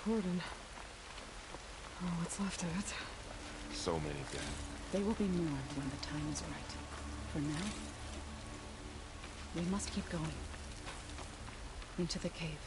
cordon. Oh, what's left of it. So many dead. They will be more when the time is right. For now, we must keep going. Into the cave.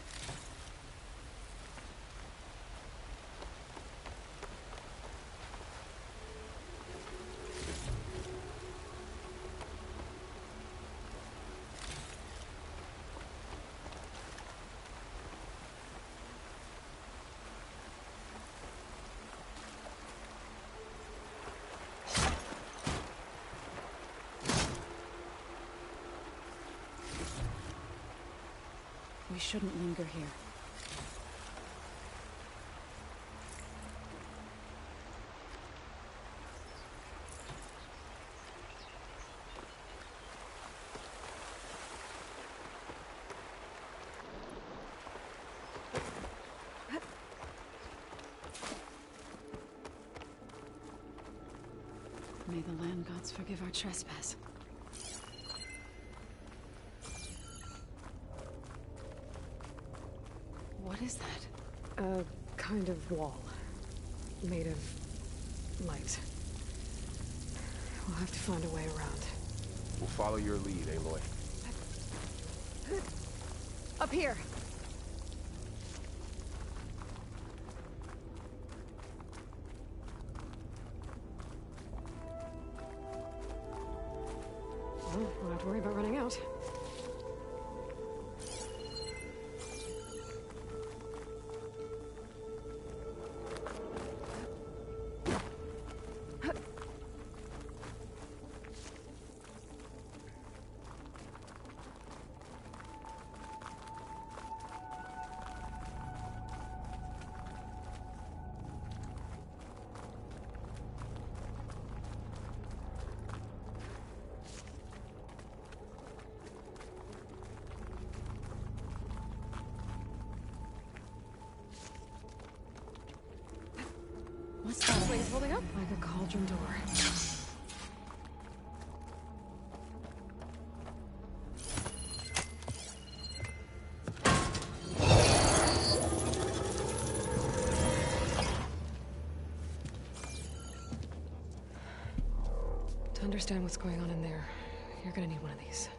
We shouldn't linger here. May the land gods forgive our trespass. What is that? A kind of wall. Made of light. We'll have to find a way around. We'll follow your lead, Aloy. Up here! Well, don't have to worry about running out. What's that? Wait, it's holding up? Like a cauldron door. To understand what's going on in there, you're gonna need one of these.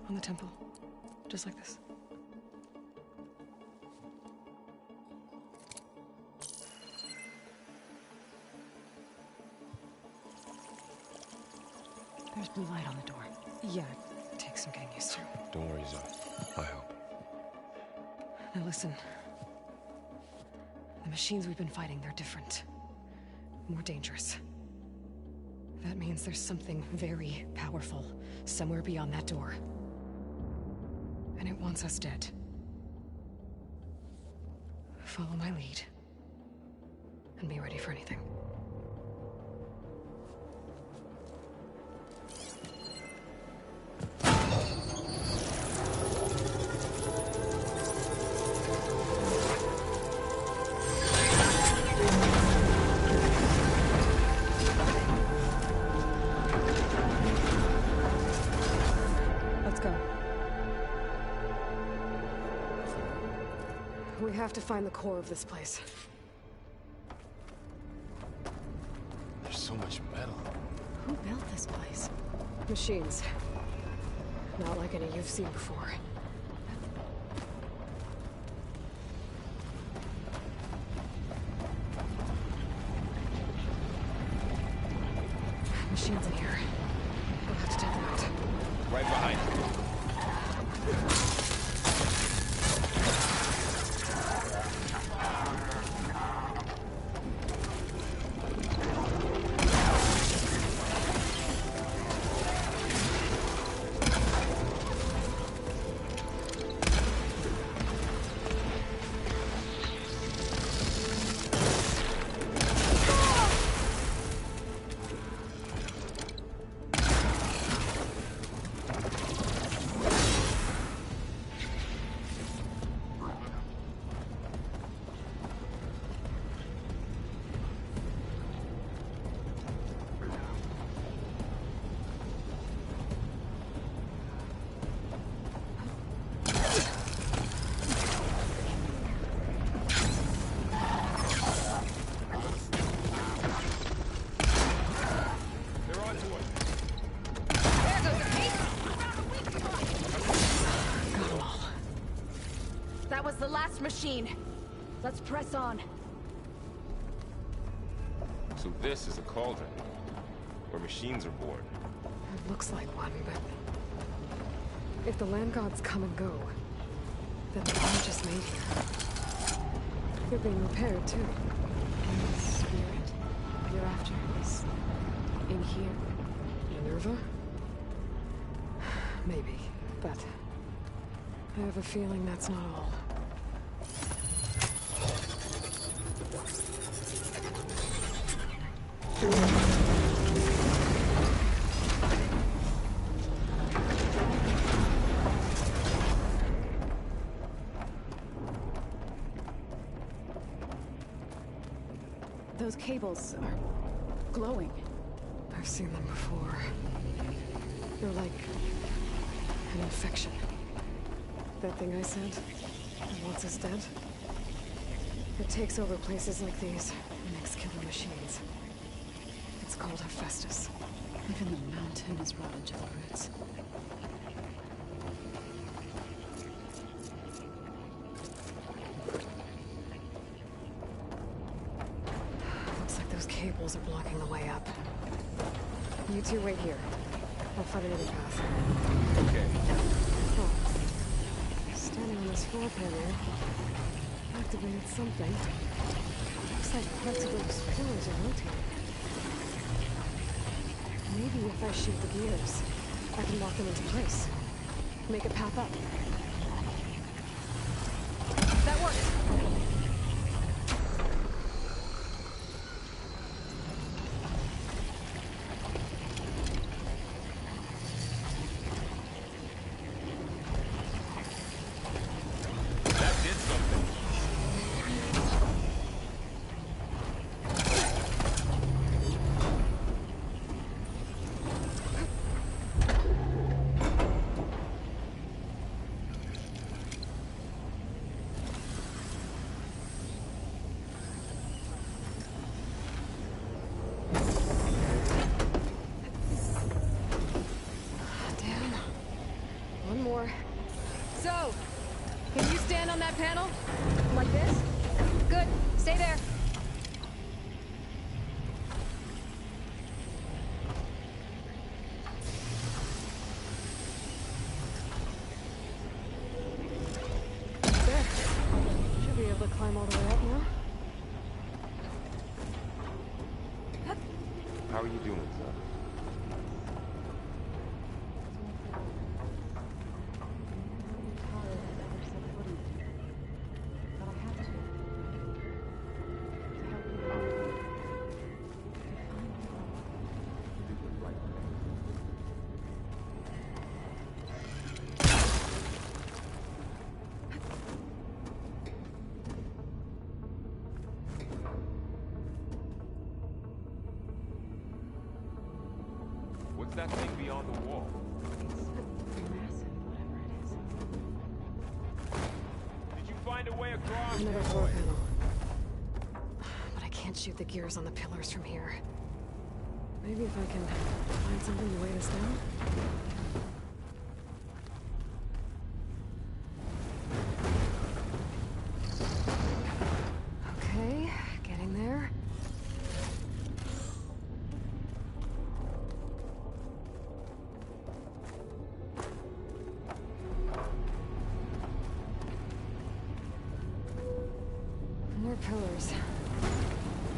On the temple. Just like this. There's blue light on the door. Yeah, it takes some getting used to. Don't worry, Zoe. I help. Now listen. The machines we've been fighting, they're different. More dangerous. That means there's something very powerful somewhere beyond that door. And it wants us dead. Follow my lead. And be ready for anything. Let's go. We have to find the core of this place. There's so much metal. Who built this place? Machines. Not like any you've seen before. Machines in here. We'll have to take them out. Right behind you. machine. Let's press on. So this is a cauldron, where machines are born. It looks like one, but... if the land gods come and go, then they aren't just made here. They're being repaired, too. And the spirit hereafter is in here. Minerva? Maybe, but... I have a feeling that's not all. Those cables are glowing. I've seen them before. They're like... an infection. That thing I said, that wants us dead? It takes over places like these, and makes killer machines. It's called Hephaestus. Even the mountain is rotted to the roots. Looks like those cables are blocking the way up. You two wait here. I'll find another path. Okay. Oh. Standing on this floor panel activated something. Looks like parts of those pillars are rotating. Maybe if I shoot the gears, I can lock them into place. Make a path up. That worked! That did something. Damn. One more. So, can you stand on that panel? Like this? Good. Stay there. There. Should be able to climb all the way up now. How are you doing, son? What's that thing beyond the wall? Massive, whatever it is. Did you find a way across? Another floor panel. But I can't shoot the gears on the pillars from here. Maybe if I can find something to weigh this down? Okay, getting there. More pillars.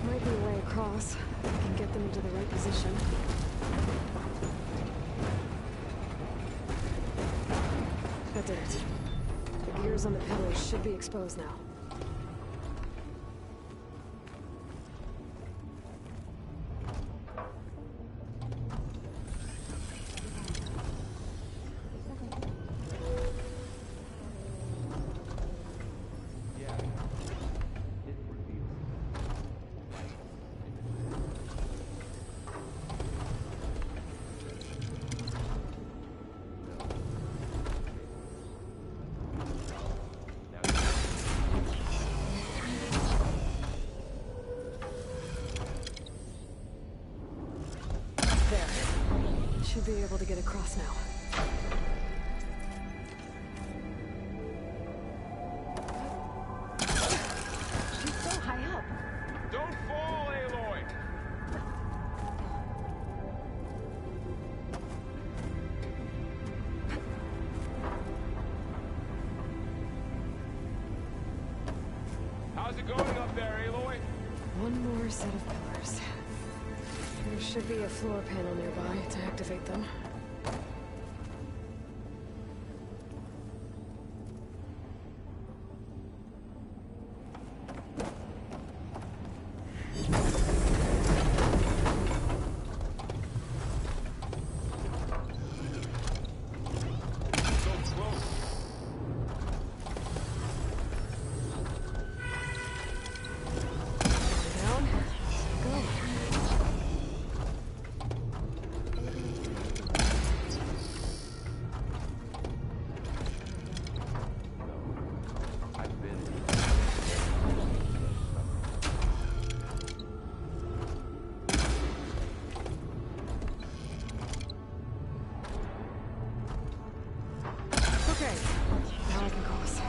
Might be a way across. I can get them into the right position. That did it. The gears on the pillars should be exposed now. Should be able to get across now. One more set of pillars. There should be a floor panel nearby to activate them. Okay, now I can cross.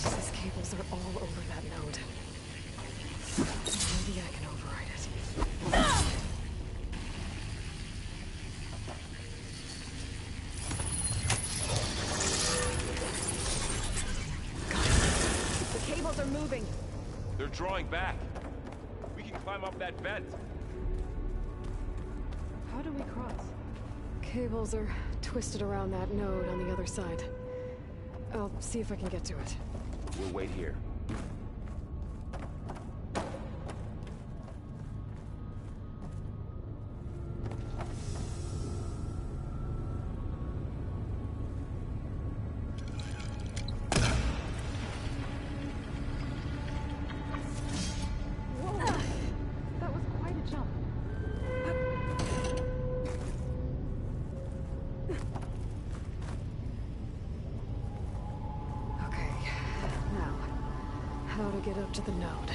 These cables are all over that node. Maybe I can override it. The cables are moving. They're drawing back. We can climb up that vent. How do we cross? Cables are twisted around that node on the other side. I'll see if I can get to it. We'll wait here. That was quite a jump. Okay, now, how to get up to the node.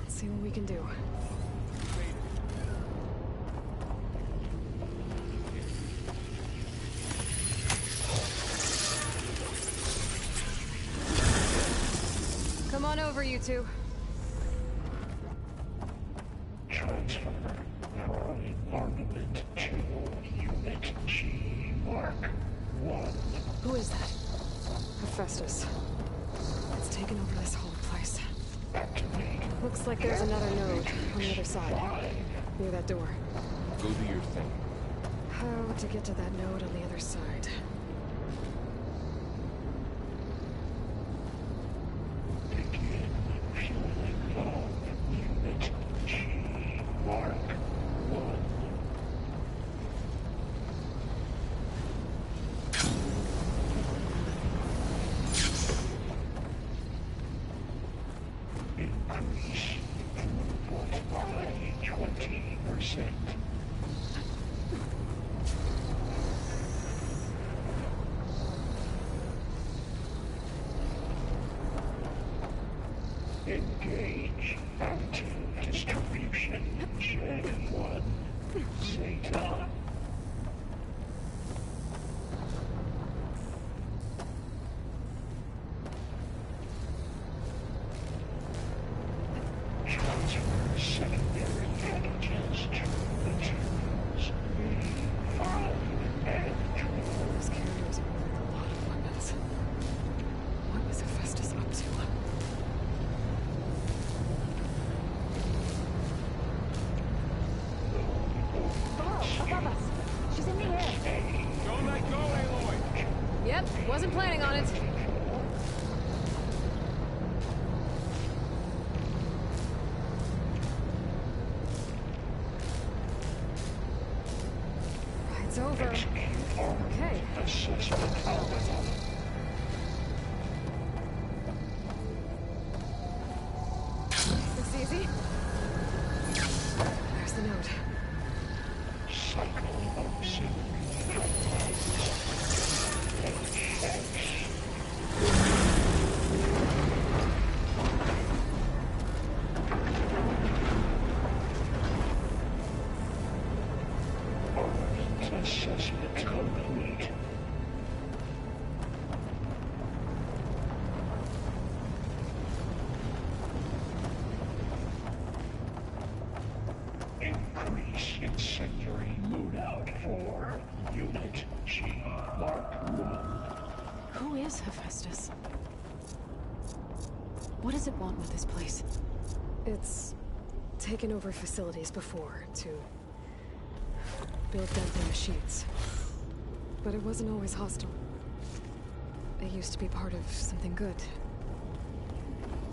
See what we can do. Come on over, you two. Transfer from armament to Unit G Mark 1. Who is that? Hephaestus. It's taken over this whole place. Activate. Looks like there's another node on the other side, near that door. Go do your thing. How to get to that node on the other side? Begin fueling of Unit G Mark 1. Increase throughput by 20%. Engage anti-distribution J1 Zeta. secondary packages to the tools we found and Those carriers are with a lot of weapons. What was Hephaestus up to? Above us. She's in the air. Don't let go, Aloy! Yep, wasn't planning on it. Ride's over. Okay. assessment algorithm. Looks easy. There's the note. Cycle auxiliary assessment complete. Increase incendiary loadout for Unit G Mark 1. Who is Hephaestus? What does it want with this place? It's taken over facilities before to build deadly machines. But it wasn't always hostile. It used to be part of something good.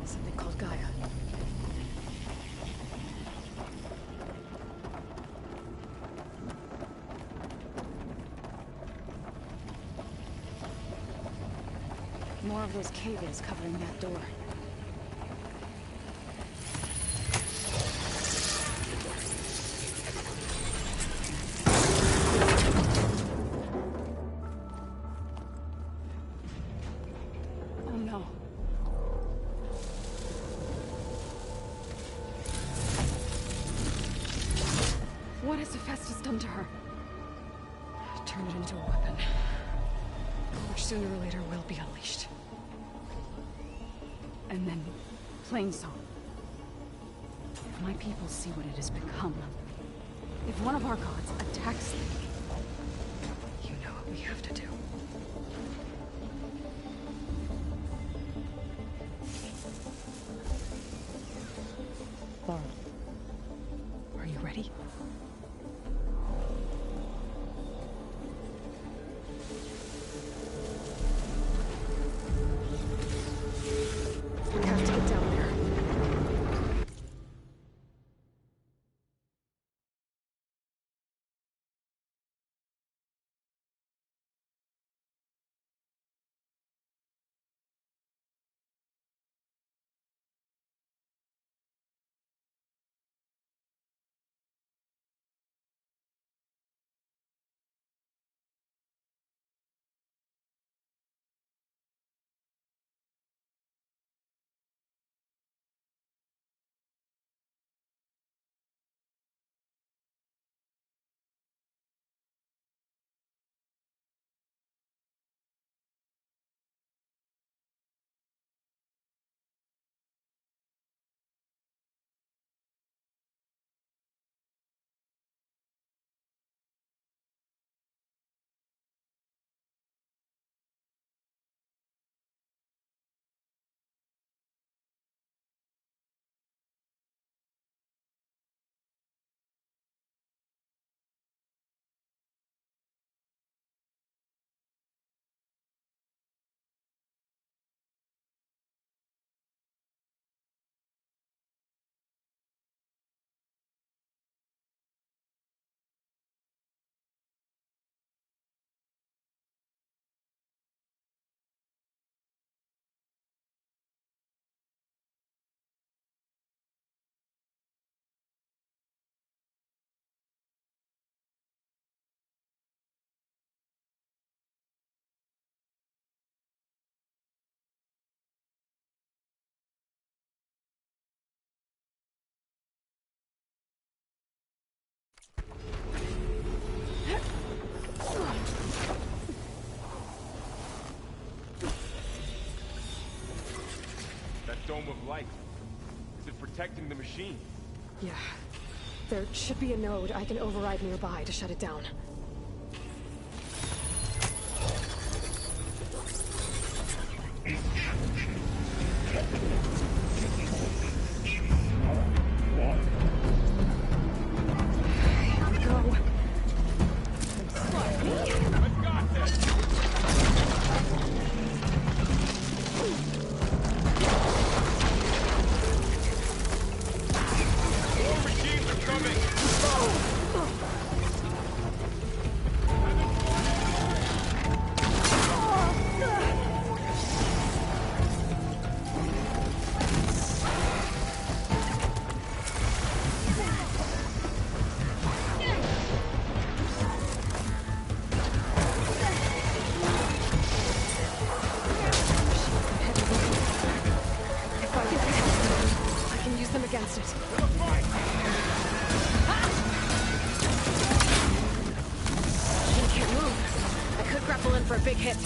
Something called Gaia. More of those cables covering that door. Oh no. What has Hephaestus done to her? Turn it into a weapon. Which sooner or later will be unleashed. And then, Plainsong. If my people see what it has become, if one of our gods attacks them, You know what we have to do. Laurel, Are you ready? We have to get down there. That dome of light. Is it protecting the machine? Yeah. There should be a node I can override nearby to shut it down. Against it. He can't move. I could grapple in for a big hit.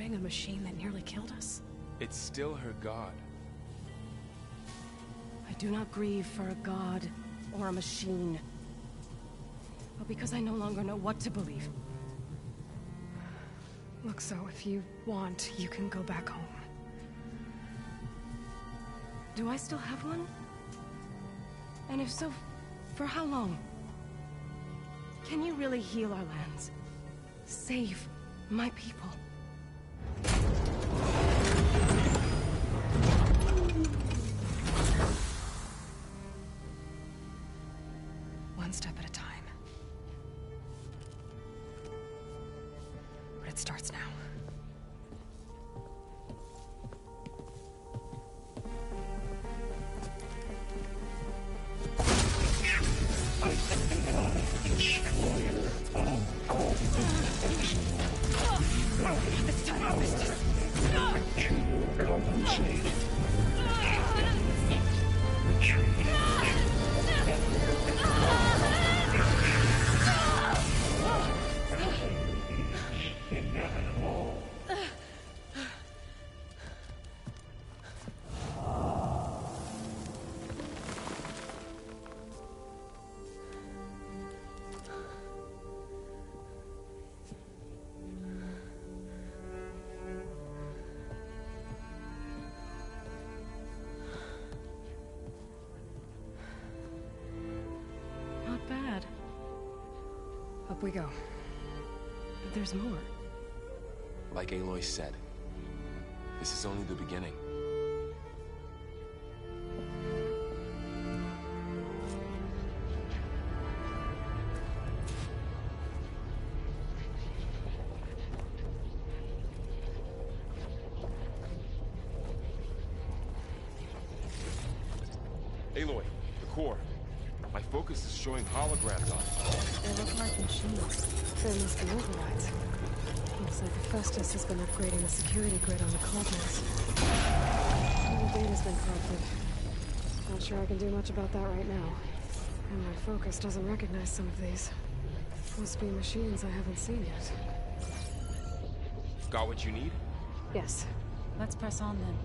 A machine that nearly killed us? It's still her god. I do not grieve for a god or a machine, but because I no longer know what to believe. Look, so if you want, you can go back home. Do I still have one? And if so, for how long? Can you really heal our lands? Save my people? One step at a time. But it starts now. Destroyer of all things. Up we go. There's more. Like Aloy said, this is only the beginning. Aloy, the core. My focus is showing holograms on it. They look like machines. There must be overrides. Looks like Hephaestus has been upgrading the security grid on the cauldrons. Some of the data's been corrupted. Not sure I can do much about that right now. And my focus doesn't recognize some of these. Must be machines I haven't seen yet. Got what you need? Yes. Let's press on then.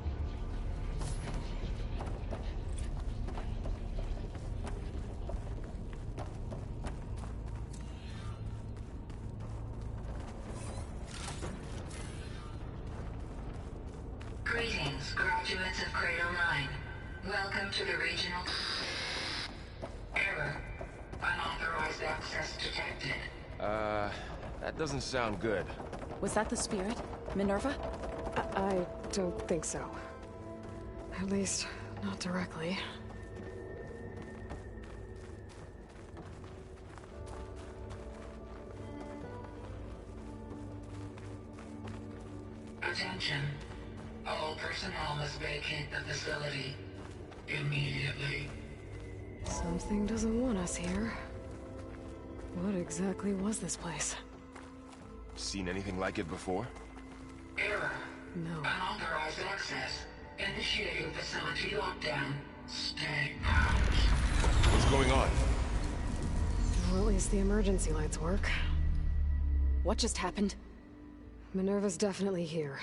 Greetings, graduates of Cradle 9. Welcome to the regional... Error. Unauthorized access detected. That doesn't sound good. Was that the spirit? Minerva? I don't think so. At least, not directly. Attention. All personnel must vacate the facility. Immediately. Something doesn't want us here. What exactly was this place? Seen anything like it before? Error. No. Unauthorized access. Initiating facility lockdown. Stay out. What's going on? Well, at least the emergency lights work. What just happened? Minerva's definitely here.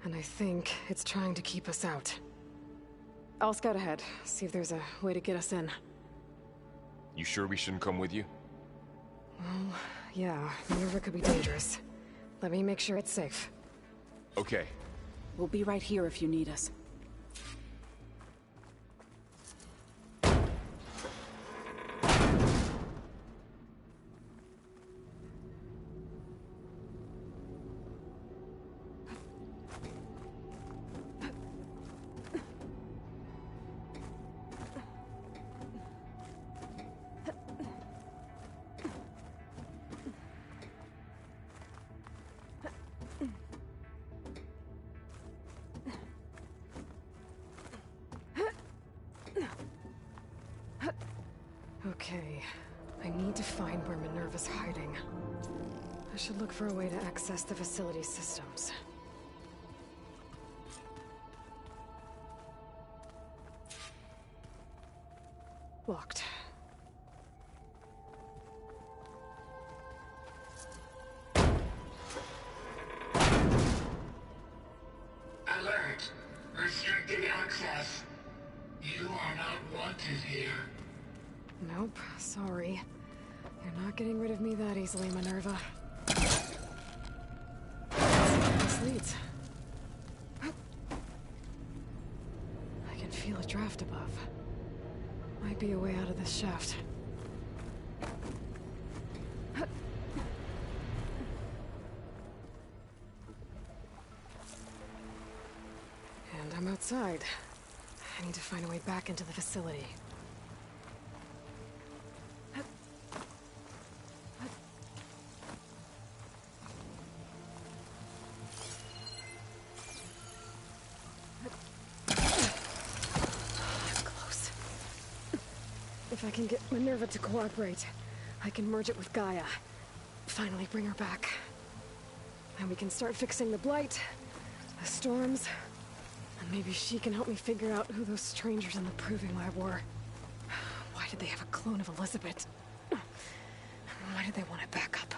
And I think it's trying to keep us out. I'll scout ahead, see if there's a way to get us in. You sure we shouldn't come with you? Well, yeah, Minerva could be dangerous. Let me make sure it's safe. Okay. We'll be right here if you need us. Okay, I need to find where Minerva's hiding. I should look for a way to access the facility systems. Locked. Alert. Restricted access. You are not wanted here. Nope, sorry. You're not getting rid of me that easily, Minerva. This leads. I can feel a draft above. Might be a way out of this shaft. And I'm outside. I need to find a way back into the facility. Close. If I can get Minerva to cooperate, I can merge it with Gaia. Finally bring her back. And we can start fixing the Blight, the storms, and maybe she can help me figure out who those strangers in the Proving Lab were. Why did they have a clone of Elizabeth? Why did they want it back up?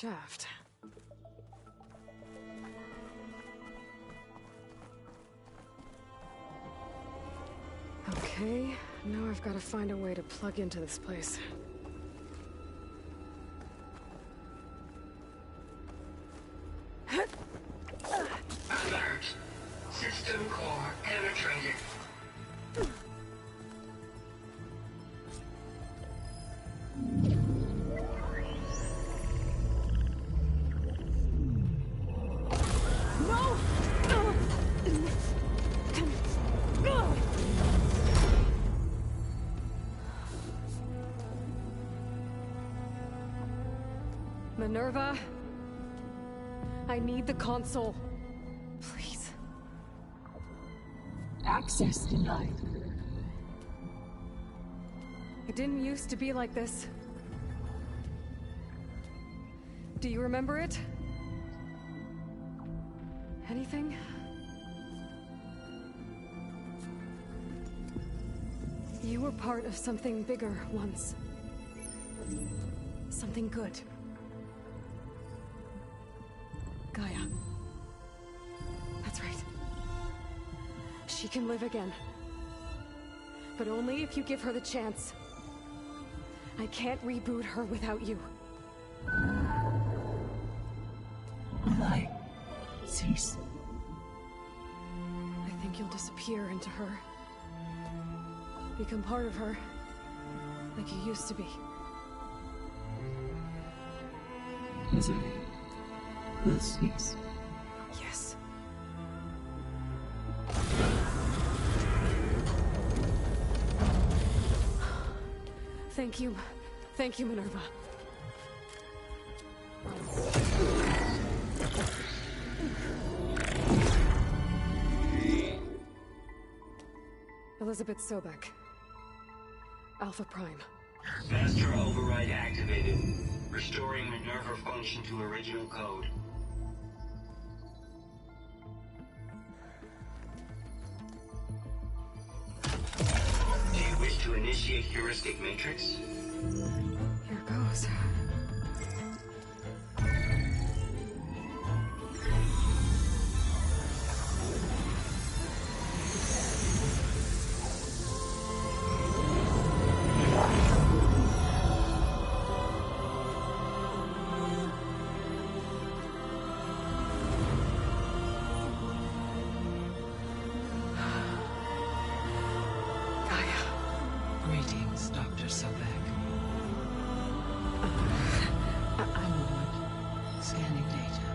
shaft. Okay, now I've got to find a way to plug into this place. Alert. System core penetrated. Minerva, I need the console. Please. Access denied. It didn't used to be like this. Do you remember it? Anything? You were part of something bigger once. Something good. Gaia. That's right. She can live again. But only if you give her the chance. I can't reboot her without you. Light. Cease. I think you'll disappear into her. Become part of her. Like you used to be. Misery will cease. Yes. Thank you. Thank you, Minerva. Elizabeth Sobek. Alpha Prime. Master override activated. Restoring Minerva function to original code. Do you wish to initiate heuristic matrix? Here goes. Greetings, Dr. Sobek. I'm Ward. Scanning data.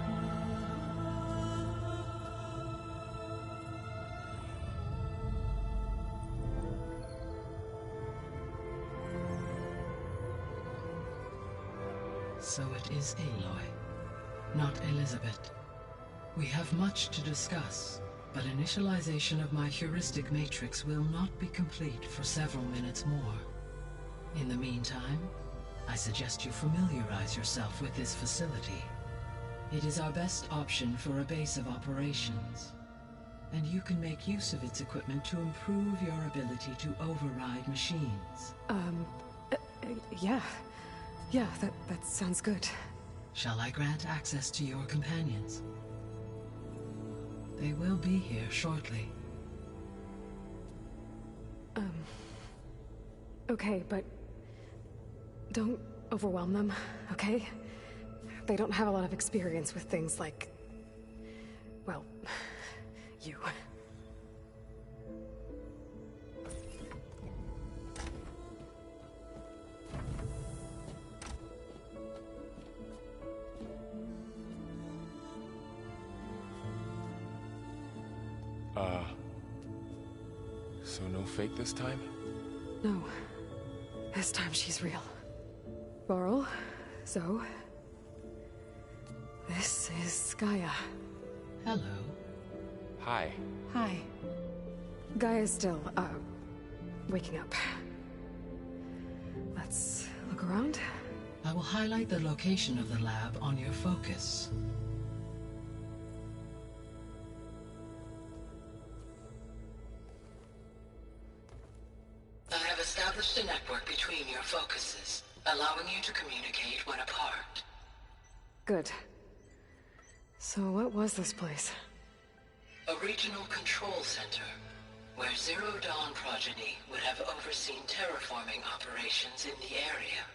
So it is Aloy, not Elizabeth. We have much to discuss, but initialization of my heuristic matrix will not be complete for several minutes more. In the meantime, I suggest you familiarize yourself with this facility. It is our best option for a base of operations, and you can make use of its equipment to improve your ability to override machines. Yeah. Yeah, that sounds good. Shall I grant access to your companions? They will be here shortly. Okay, but don't overwhelm them, okay? They don't have a lot of experience with things like, well, you. So no fake this time? No. This time she's real. Varl, Zoe. This is Gaia. Hello. Hi. Hi. Gaia's still, waking up. Let's look around. I will highlight the location of the lab on your focus. I have established a network between your focuses, allowing you to communicate when apart. Good. So what was this place? A regional control center, where Zero Dawn progeny would have overseen terraforming operations in the area.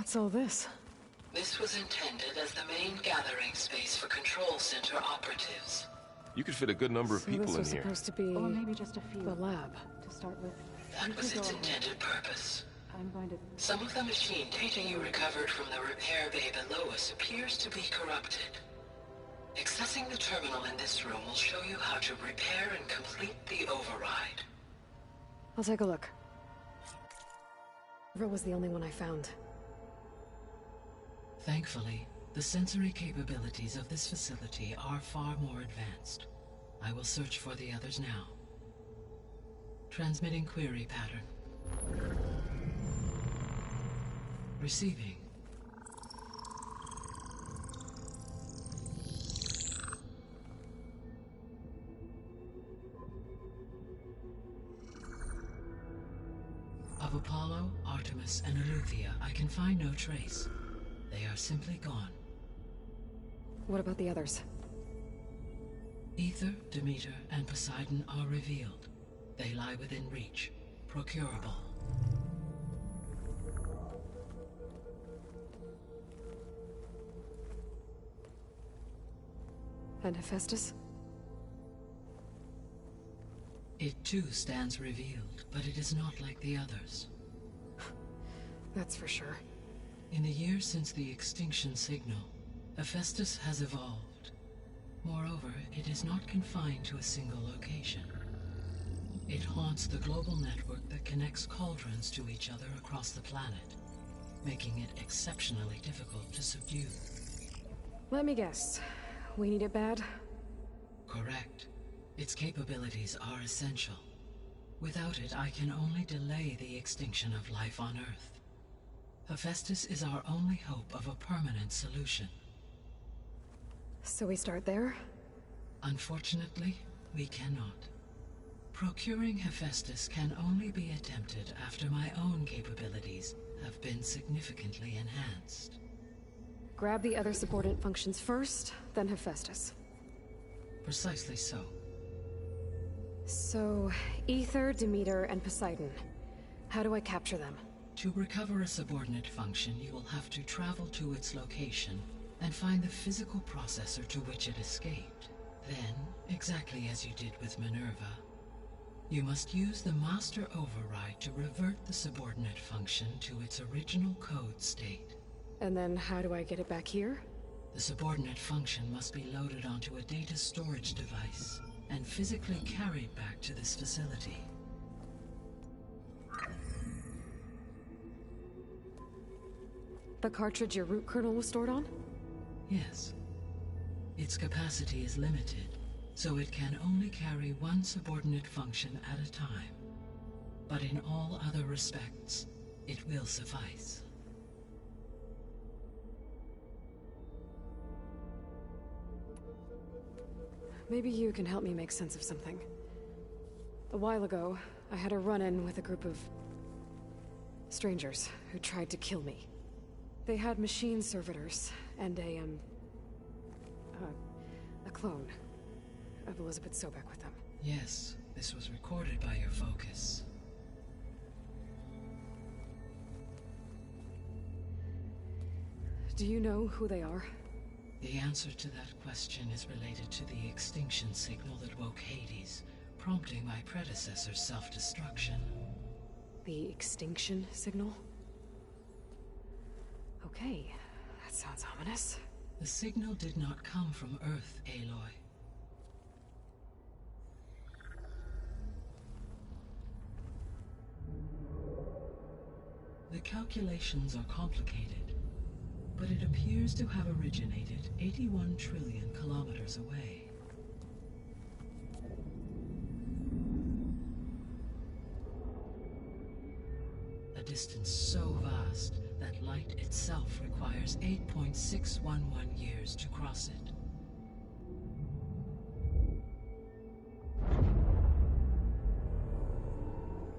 What's all this? This was intended as the main gathering space for control center operatives. You could fit a good number of So people this in was here. supposed to be Or maybe just a few. the lab. To start with. That was its intended purpose. I'm going to... Some of the machine data you recovered from the repair bay below us appears to be corrupted. Accessing the terminal in this room will show you how to repair and complete the override. I'll take a look. River was the only one I found. Thankfully, the sensory capabilities of this facility are far more advanced. I will search for the others now. Transmitting query pattern. Receiving. Of Apollo, Artemis, and Eleuthia, I can find no trace. They are simply gone. What about the others? Ether, Demeter, and Poseidon are revealed. They lie within reach, procurable. And Hephaestus? It too stands revealed, but it is not like the others. That's for sure. In the years since the extinction signal, Hephaestus has evolved. Moreover, it is not confined to a single location. It haunts the global network that connects cauldrons to each other across the planet, making it exceptionally difficult to subdue. Let me guess. We need it bad? Correct. Its capabilities are essential. Without it, I can only delay the extinction of life on Earth. Hephaestus is our only hope of a permanent solution. So we start there? Unfortunately, we cannot. Procuring Hephaestus can only be attempted after my own capabilities have been significantly enhanced. Grab the other subordinate functions first, then Hephaestus. Precisely so. So, Ether, Demeter, and Poseidon. How do I capture them? To recover a subordinate function, you will have to travel to its location and find the physical processor to which it escaped. Then, exactly as you did with Minerva, you must use the master override to revert the subordinate function to its original code state. And then how do I get it back here? The subordinate function must be loaded onto a data storage device and physically carried back to this facility. The cartridge your root kernel was stored on? Yes. Its capacity is limited, so it can only carry one subordinate function at a time. But in all other respects, it will suffice. Maybe you can help me make sense of something. A while ago, I had a run-in with a group of strangers who tried to kill me. They had machine servitors and a clone of Elizabeth Sobek with them. Yes, this was recorded by your focus. Do you know who they are? The answer to that question is related to the extinction signal that woke Hades, prompting my predecessor's self-destruction. The extinction signal? Okay, that sounds ominous. The signal did not come from Earth, Aloy. The calculations are complicated, but it appears to have originated 81 trillion kilometers away. A distance so vast that light itself requires 8.611 years to cross it.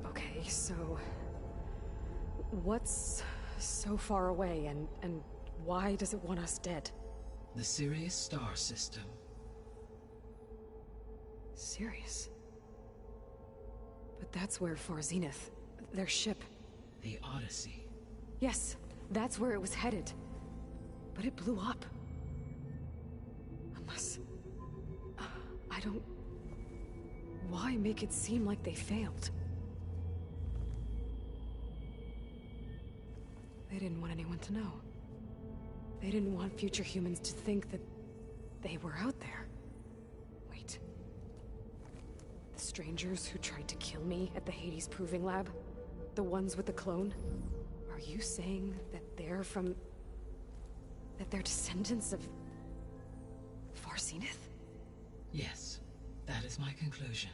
Okay, so... what's so far away, and why does it want us dead? The Sirius star system. Sirius? But that's where Far Zenith, their ship... The Odyssey. Yes, that's where it was headed. But it blew up. Unless... I don't... Why make it seem like they failed? They didn't want anyone to know. They didn't want future humans to think that they were out there. Wait. The strangers who tried to kill me at the Hades Proving Lab? The ones with the clone? Are you saying that they're from... that they're descendants of... Far Zenith? Yes, that is my conclusion.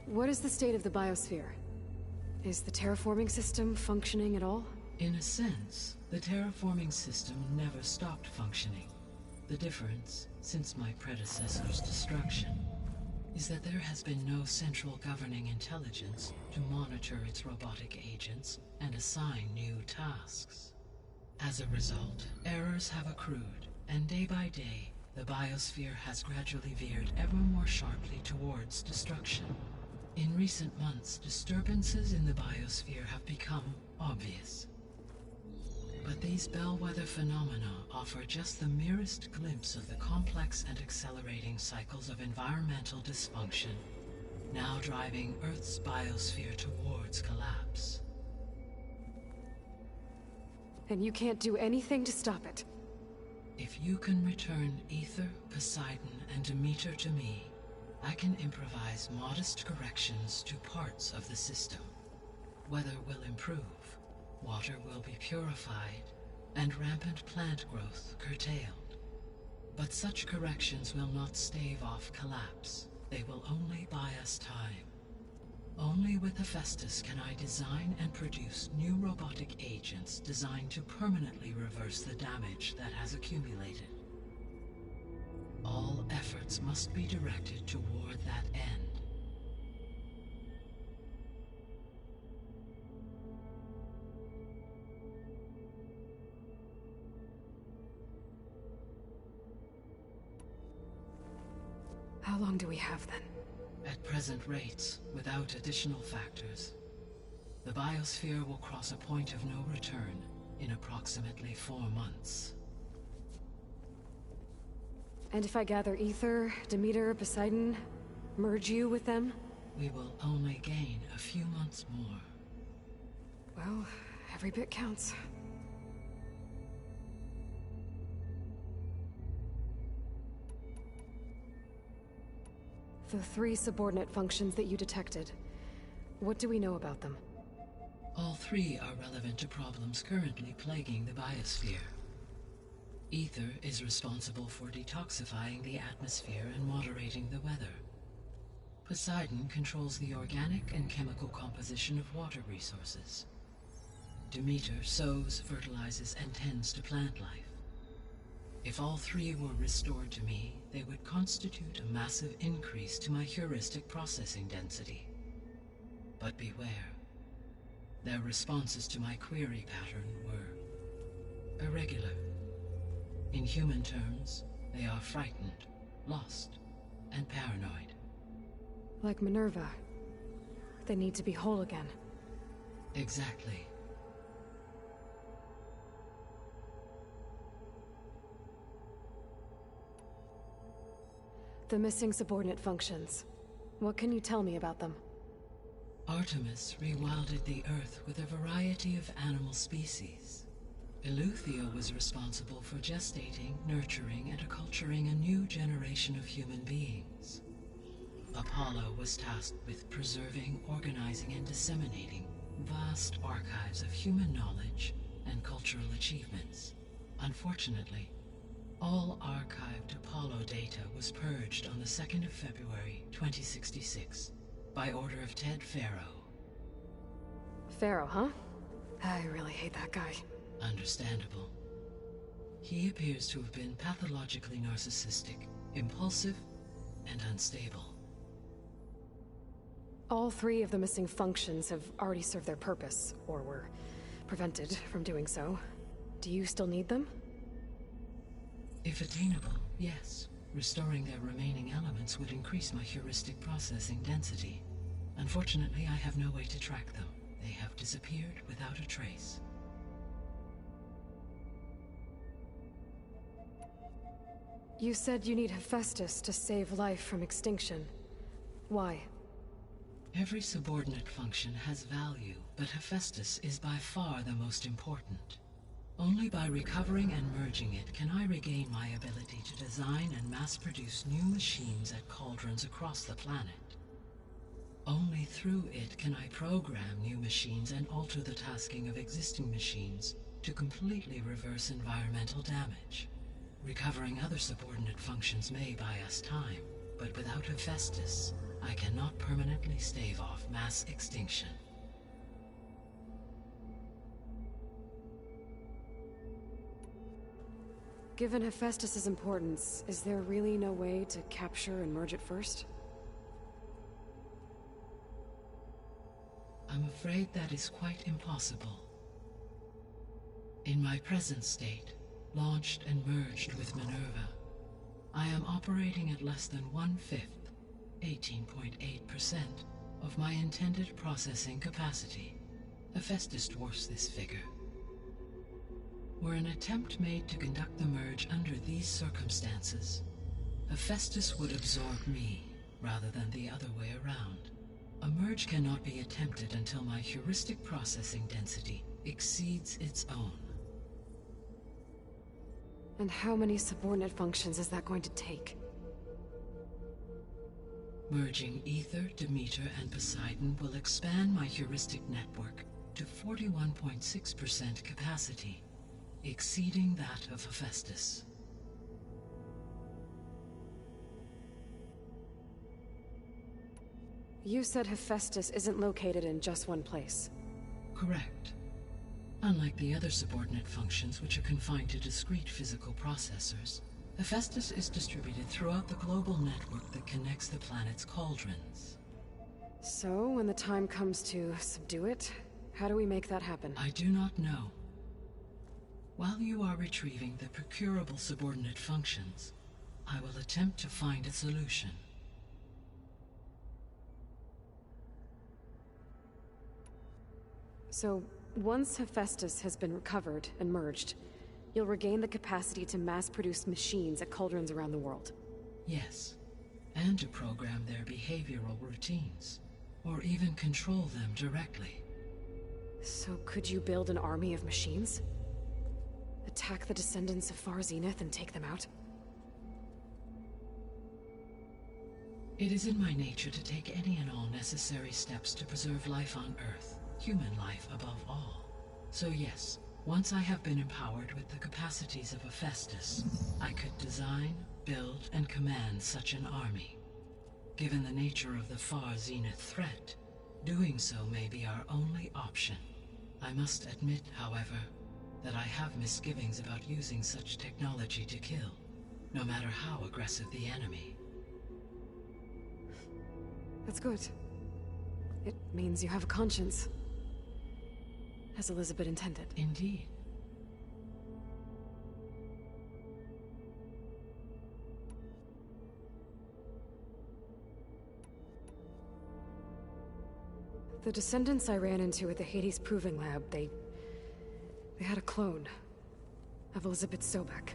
What is the state of the biosphere? Is the terraforming system functioning at all? In a sense, the terraforming system never stopped functioning. The difference, since my predecessor's destruction, is that there has been no central governing intelligence to monitor its robotic agents and assign new tasks. As a result, errors have accrued, and day by day, the biosphere has gradually veered ever more sharply towards destruction. In recent months, disturbances in the biosphere have become obvious. But these bellwether phenomena offer just the merest glimpse of the complex and accelerating cycles of environmental dysfunction, now driving Earth's biosphere towards collapse. And you can't do anything to stop it? If you can return Aether, Poseidon, and Demeter to me, I can improvise modest corrections to parts of the system. Weather will improve, water will be purified, and rampant plant growth curtailed. But such corrections will not stave off collapse. They will only buy us time. Only with Hephaestus can I design and produce new robotic agents designed to permanently reverse the damage that has accumulated. All efforts must be directed toward that end. How long do we have then? At present rates, without additional factors, the biosphere will cross a point of no return in approximately 4 months. And if I gather Aether, Demeter, Poseidon, merge you with them? We will only gain a few months more. Well, every bit counts. The 3 subordinate functions that you detected, what do we know about them? All 3 are relevant to problems currently plaguing the biosphere. Aether is responsible for detoxifying the atmosphere and moderating the weather. Poseidon controls the organic and chemical composition of water resources. Demeter sows, fertilizes, and tends to plant life. If all 3 were restored to me, they would constitute a massive increase to my heuristic processing density. But beware. Their responses to my query pattern were irregular. In human terms, they are frightened, lost, and paranoid. Like Minerva. They need to be whole again. Exactly. The missing subordinate functions. What can you tell me about them? Artemis rewilded the Earth with a variety of animal species. Eleuthia was responsible for gestating, nurturing, and acculturating a new generation of human beings. Apollo was tasked with preserving, organizing, and disseminating vast archives of human knowledge and cultural achievements. Unfortunately, all archived Apollo data was purged on the 2nd of February, 2066, by order of Ted Faro. Pharaoh, huh? I really hate that guy. Understandable. He appears to have been pathologically narcissistic, impulsive, and unstable. All 3 of the missing functions have already served their purpose, or were prevented from doing so. Do you still need them? If attainable, yes. Restoring their remaining elements would increase my heuristic processing density. Unfortunately, I have no way to track them. They have disappeared without a trace. You said you need Hephaestus to save life from extinction. Why? Every subordinate function has value, but Hephaestus is by far the most important. Only by recovering and merging it can I regain my ability to design and mass-produce new machines at cauldrons across the planet. Only through it can I program new machines and alter the tasking of existing machines to completely reverse environmental damage. Recovering other subordinate functions may buy us time, but without Hephaestus, I cannot permanently stave off mass extinction. Given Hephaestus's importance, is there really no way to capture and merge it first? I'm afraid that is quite impossible. In my present state, launched and merged with Minerva, I am operating at less than 1/5, 18.8%, of my intended processing capacity. Hephaestus dwarfs this figure. Were an attempt made to conduct the merge under these circumstances, Hephaestus would absorb me, rather than the other way around. A merge cannot be attempted until my heuristic processing density exceeds its own. And how many subordinate functions is that going to take? Merging Ether, Demeter, and Poseidon will expand my heuristic network to 41.6% capacity, exceeding that of Hephaestus. You said Hephaestus isn't located in just one place. Correct. Unlike the other subordinate functions, which are confined to discrete physical processors, Hephaestus is distributed throughout the global network that connects the planet's cauldrons. So, when the time comes to subdue it, how do we make that happen? I do not know. While you are retrieving the procurable subordinate functions, I will attempt to find a solution. So, once Hephaestus has been recovered and merged, you'll regain the capacity to mass-produce machines at cauldrons around the world. Yes, and to program their behavioral routines, or even control them directly. So could you build an army of machines? Attack the descendants of Far Zenith and take them out? It is in my nature to take any and all necessary steps to preserve life on Earth, human life above all. So yes, once I have been empowered with the capacities of Hephaestus, I could design, build, and command such an army. Given the nature of the Far Zenith threat, doing so may be our only option. I must admit, however, that I have misgivings about using such technology to kill, no matter how aggressive the enemy. That's good. It means you have a conscience. As Elizabeth intended. Indeed. The descendants I ran into at the Hades Proving Lab, they had a clone of Elizabeth Sobek.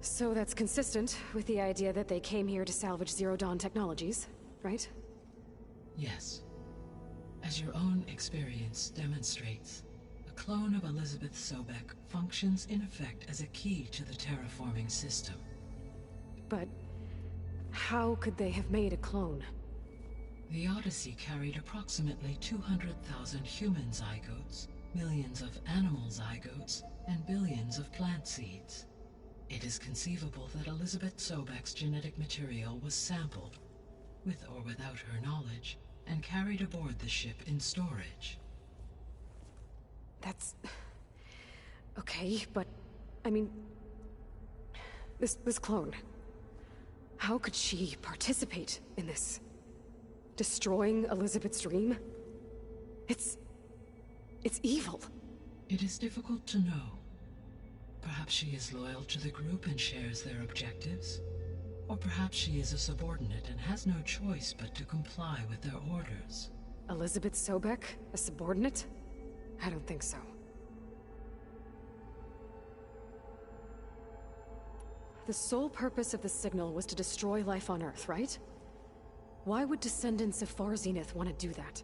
So that's consistent with the idea that they came here to salvage Zero Dawn technologies, right? Yes. As your own experience demonstrates, a clone of Elizabeth Sobek functions in effect as a key to the terraforming system. But how could they have made a clone? The Odyssey carried approximately 200,000 human zygotes, millions of animal zygotes, and billions of plant seeds. It is conceivable that Elizabeth Sobek's genetic material was sampled, with or without her knowledge, and carried aboard the ship in storage. That's... okay, but... I mean... This clone... How could she participate in this? Destroying Elizabeth's dream? It's evil. It is difficult to know. Perhaps she is loyal to the group and shares their objectives. Or perhaps she is a subordinate and has no choice but to comply with their orders. Elizabeth Sobek? A subordinate? I don't think so. The sole purpose of the signal was to destroy life on Earth, right? Why would descendants of Far Zenith want to do that?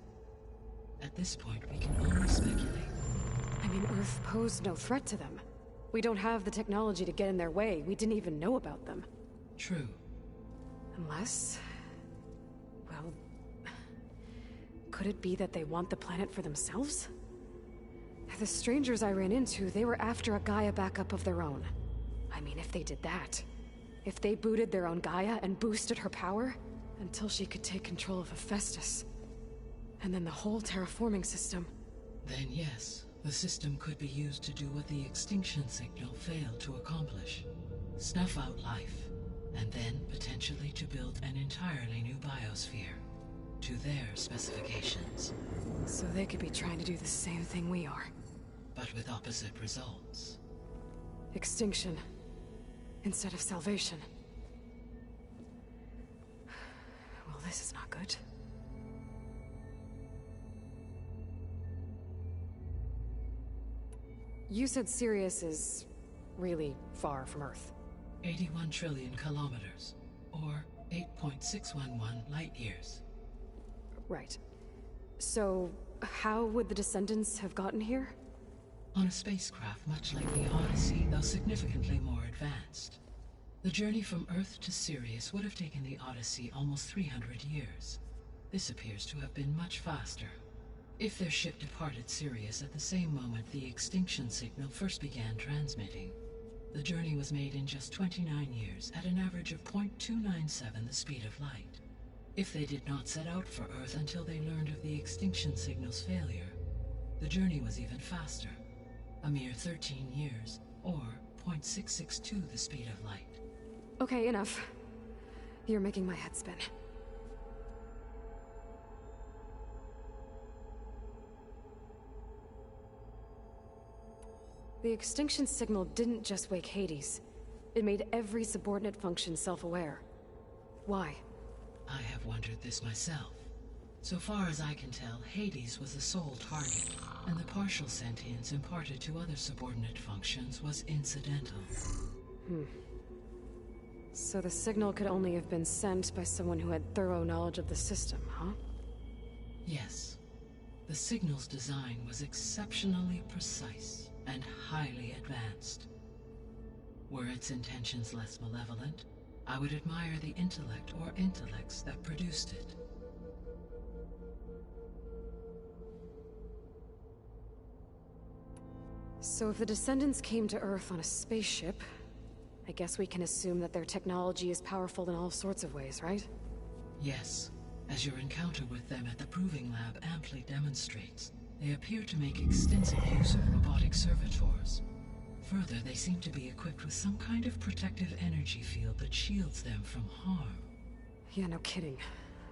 At this point, we can only speculate. I mean, Earth posed no threat to them. We don't have the technology to get in their way. We didn't even know about them. True. Unless... well... could it be that they want the planet for themselves? The strangers I ran into, they were after a Gaia backup of their own. I mean, if they did that... if they booted their own Gaia and boosted her power... until she could take control of Hephaestus. And then the whole terraforming system... Then yes, the system could be used to do what the extinction signal failed to accomplish. Snuff out life, and then potentially to build an entirely new biosphere, to their specifications. So they could be trying to do the same thing we are. But with opposite results. Extinction, instead of salvation. Well, this is not good. You said Sirius is really far from Earth. 81 trillion kilometers, or 8.611 light years. Right. So, how would the descendants have gotten here? On a spacecraft much like the Odyssey, though significantly more advanced. The journey from Earth to Sirius would have taken the Odyssey almost 300 years. This appears to have been much faster. If their ship departed Sirius at the same moment the extinction signal first began transmitting, the journey was made in just 29 years at an average of 0.297 the speed of light. If they did not set out for Earth until they learned of the extinction signal's failure, the journey was even faster, a mere 13 years, or 0.662 the speed of light. Okay, enough. You're making my head spin. The extinction signal didn't just wake Hades. It made every subordinate function self-aware. Why? I have wondered this myself. So far as I can tell, Hades was the sole target, and the partial sentience imparted to other subordinate functions was incidental. So the signal could only have been sent by someone who had thorough knowledge of the system, huh? Yes. The signal's design was exceptionally precise and highly advanced. Were its intentions less malevolent, I would admire the intellect or intellects that produced it. So if the descendants came to Earth on a spaceship, I guess we can assume that their technology is powerful in all sorts of ways, right? Yes. As your encounter with them at the Proving Lab amply demonstrates, they appear to make extensive use of robotic servitors. Further, they seem to be equipped with some kind of protective energy field that shields them from harm. Yeah, no kidding.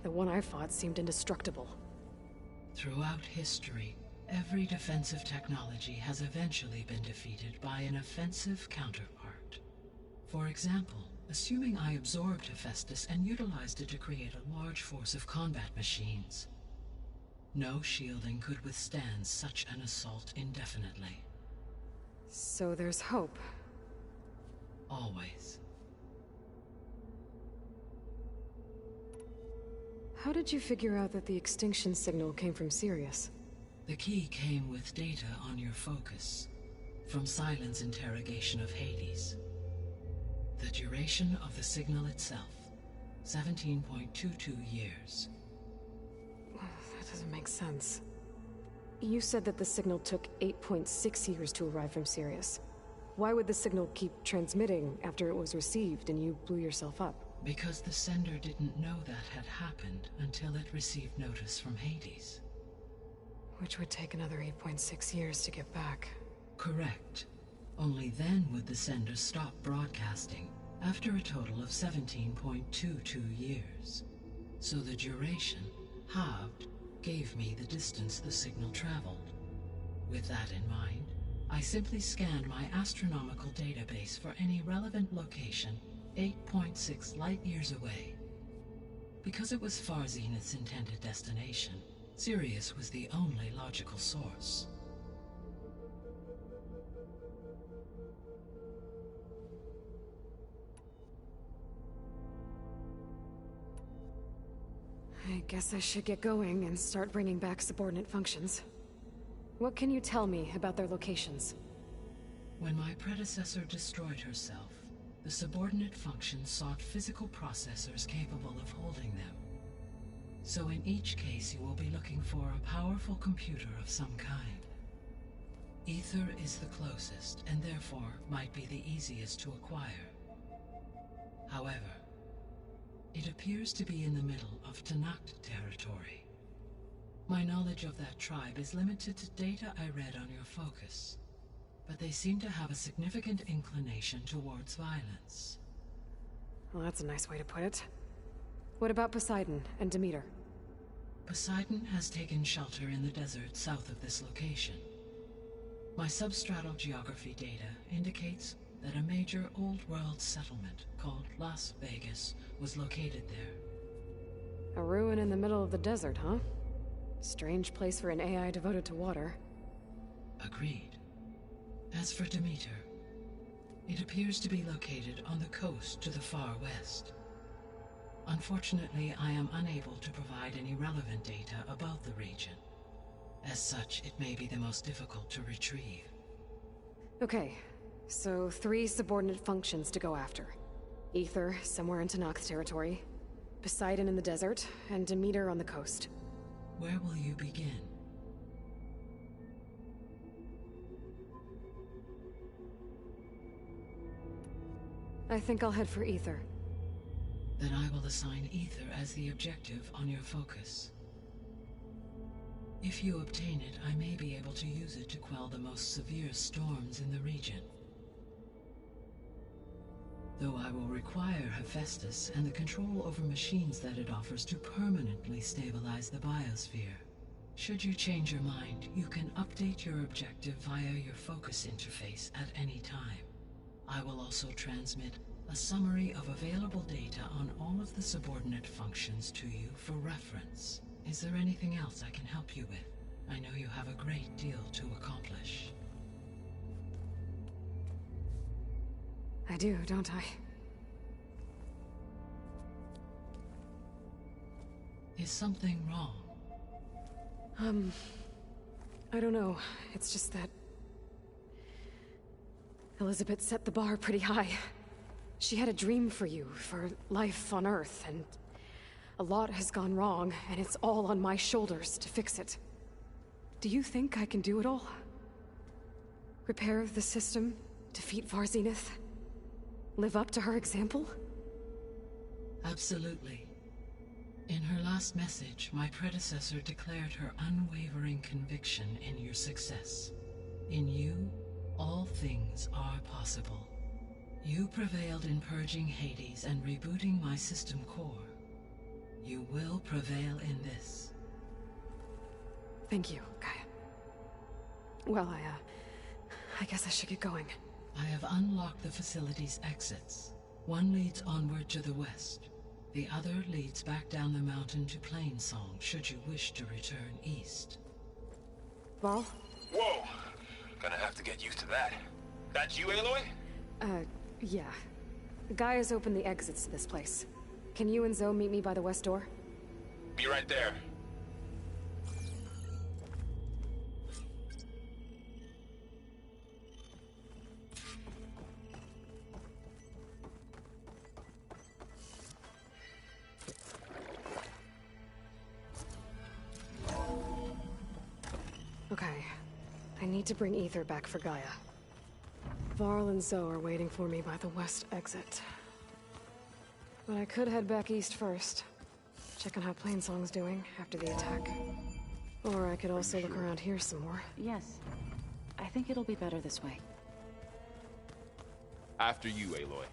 The one I fought seemed indestructible. Throughout history, every defensive technology has eventually been defeated by an offensive counterpart. For example, assuming I absorbed Hephaestus and utilized it to create a large force of combat machines. No shielding could withstand such an assault indefinitely. So there's hope. Always. How did you figure out that the extinction signal came from Sirius? The key came with data on your focus, from Silent's interrogation of Hades. The duration of the signal itself, 17.22 years. That doesn't make sense. You said that the signal took 8.6 years to arrive from Sirius. Why would the signal keep transmitting after it was received and you blew yourself up? Because the sender didn't know that had happened until it received notice from Hades. Which would take another 8.6 years to get back. Correct. Only then would the sender stop broadcasting, after a total of 17.22 years. So the duration, halved, gave me the distance the signal traveled. With that in mind, I simply scanned my astronomical database for any relevant location 8.6 light-years away. Because it was Far Zenith's intended destination, Sirius was the only logical source. I guess I should get going and start bringing back subordinate functions. What can you tell me about their locations? When my predecessor destroyed herself, the subordinate functions sought physical processors capable of holding them. So in each case you will be looking for a powerful computer of some kind. Ether is the closest, and therefore might be the easiest to acquire. However, it appears to be in the middle of Tenakth territory. My knowledge of that tribe is limited to data I read on your focus, but they seem to have a significant inclination towards violence. Well, that's a nice way to put it. What about Poseidon and Demeter? Poseidon has taken shelter in the desert south of this location. My substratal geography data indicates that a major old-world settlement called Las Vegas was located there. A ruin in the middle of the desert, huh? Strange place for an AI devoted to water. Agreed. As for Demeter, it appears to be located on the coast to the far west. Unfortunately, I am unable to provide any relevant data about the region. As such, it may be the most difficult to retrieve. Okay, so 3 subordinate functions to go after. Ether, somewhere in Tenakth territory, Poseidon in the desert, and Demeter on the coast. Where will you begin? I think I'll head for Ether. Then I will assign Ether as the objective on your focus. If you obtain it, I may be able to use it to quell the most severe storms in the region. Though I will require Hephaestus and the control over machines that it offers to permanently stabilize the biosphere. Should you change your mind, you can update your objective via your focus interface at any time. I will also transmit a summary of available data on all of the subordinate functions to you for reference. Is there anything else I can help you with? I know you have a great deal to accomplish. I do, don't I? Is something wrong? I don't know. It's just that Elizabeth set the bar pretty high. She had a dream for you, for life on Earth, and a lot has gone wrong, and it's all on my shoulders to fix it. Do you think I can do it all? Repair the system, defeat Far Zenith, live up to her example? Absolutely. In her last message, my predecessor declared her unwavering conviction in your success. In you, all things are possible. You prevailed in purging Hades and rebooting my system core. You will prevail in this. Thank you, Gaia. Well, I guess I should get going. I have unlocked the facility's exits. One leads onward to the west. The other leads back down the mountain to Plainsong, should you wish to return east. Varl? Whoa! Gonna have to get used to that. That's you, Aloy? Yeah. Gaia's opened the exits to this place. Can you and Zoe meet me by the west door? Be right there. Okay. I need to bring Ether back for Gaia. Varl and Zoe are waiting for me by the west exit. But I could head back east first. Check on how Plainsong's doing after the attack. Or I could also look around here some more. Yes. I think it'll be better this way. After you, Aloy.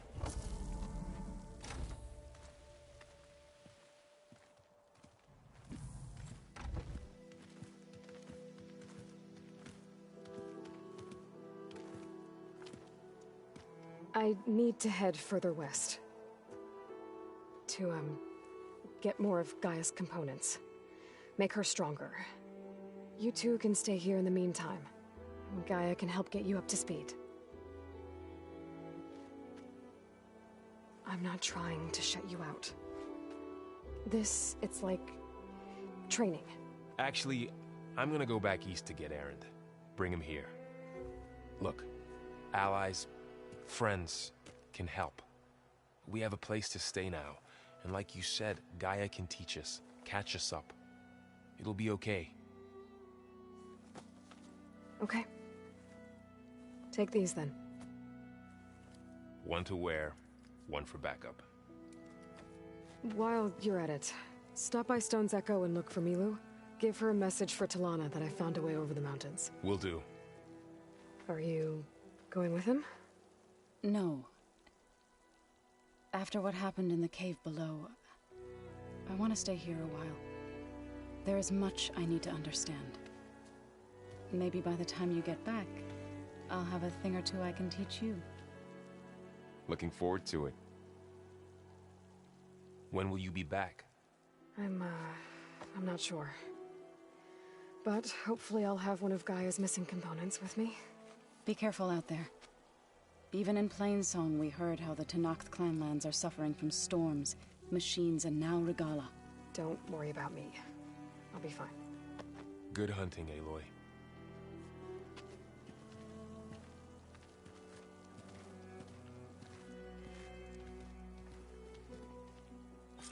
I need to head further west. To, get more of Gaia's components. Make her stronger. You two can stay here in the meantime. Gaia can help get you up to speed. I'm not trying to shut you out. It's like... training. Actually, I'm gonna go back east to get Erend. Bring him here. Look, allies, friends can help. We have a place to stay now. And like you said, Gaia can teach us, catch us up. It'll be okay. Okay. Take these then. One to wear, one for backup. While you're at it, stop by Stone's Echo and look for Milu. Give her a message for Talana that I found a way over the mountains. Will do. Are you going with him? No. After what happened in the cave below, I want to stay here a while. There is much I need to understand. Maybe by the time you get back, I'll have a thing or two I can teach you. Looking forward to it. When will you be back? I'm not sure. But hopefully I'll have one of Gaia's missing components with me. Be careful out there. Even in Plainsong, we heard how the Tenakth clanlands are suffering from storms, machines, and now Regalla. Don't worry about me. I'll be fine. Good hunting, Aloy.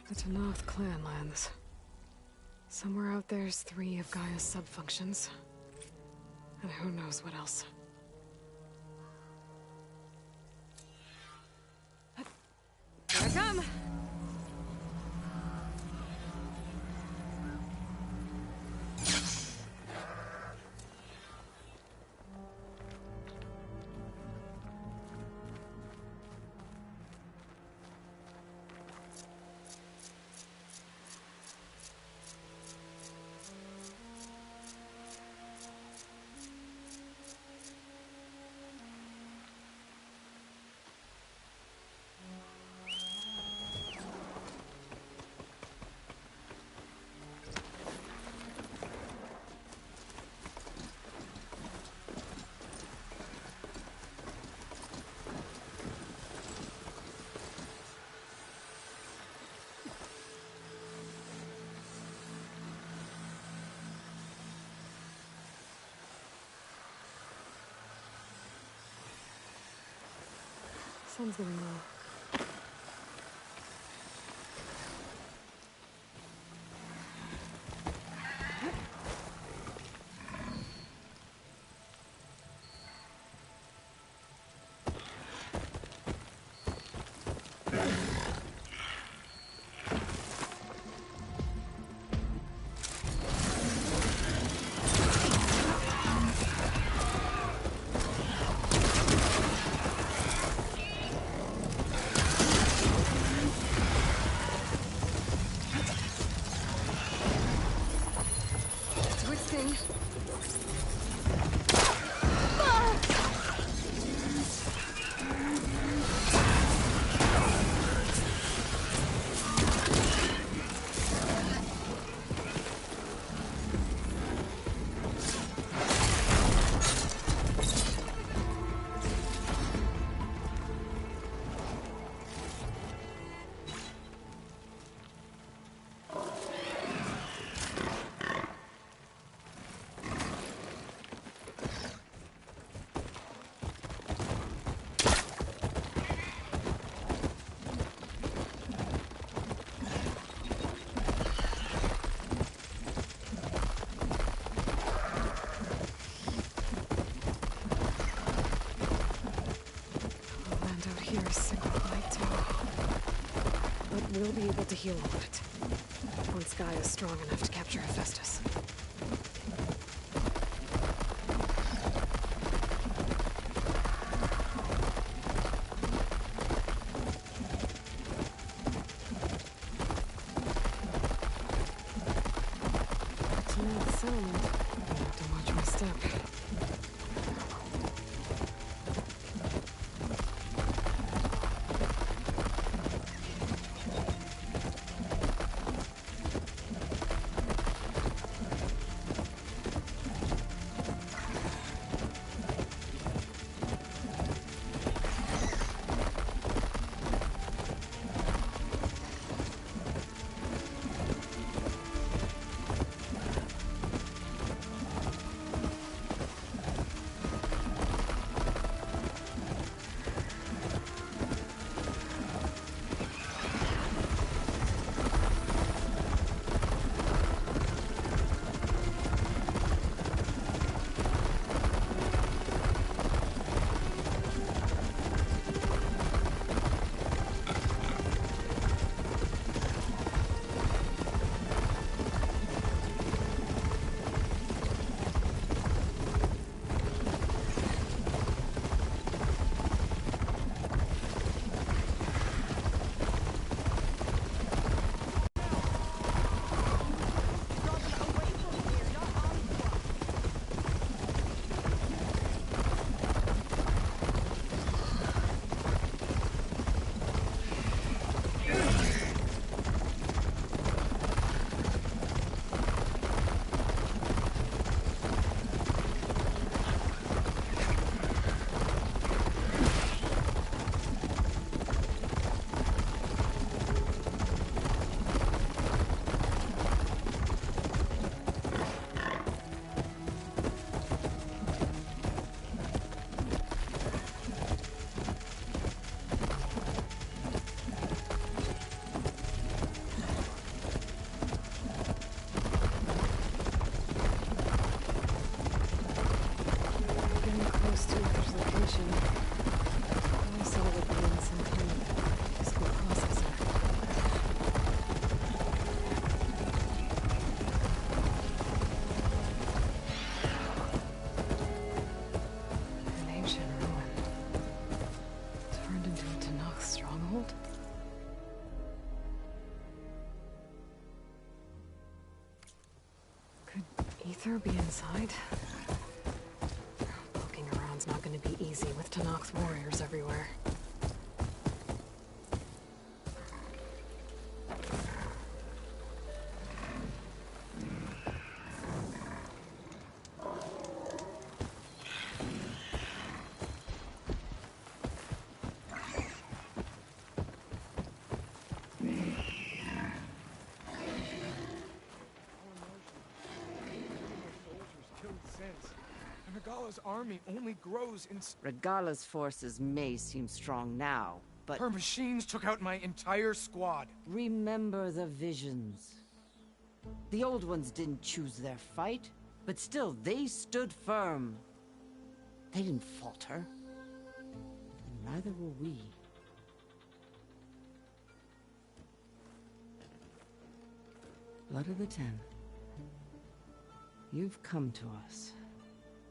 The Tenakth clanlands. Somewhere out there's 3 of Gaia's subfunctions. And who knows what else. Here I come! Sun's getting low. we'll be able to heal all of it. Once Gaia is strong enough to capture Hephaestus. Ether be inside? Poking around's not gonna be easy with Tennock's warriors everywhere. Regala's army only grows in... Regala's forces may seem strong now, but... Her machines took out my entire squad. Remember the visions. The old ones didn't choose their fight, but still, they stood firm. They didn't falter. And neither will we. Blood of the Ten. You've come to us.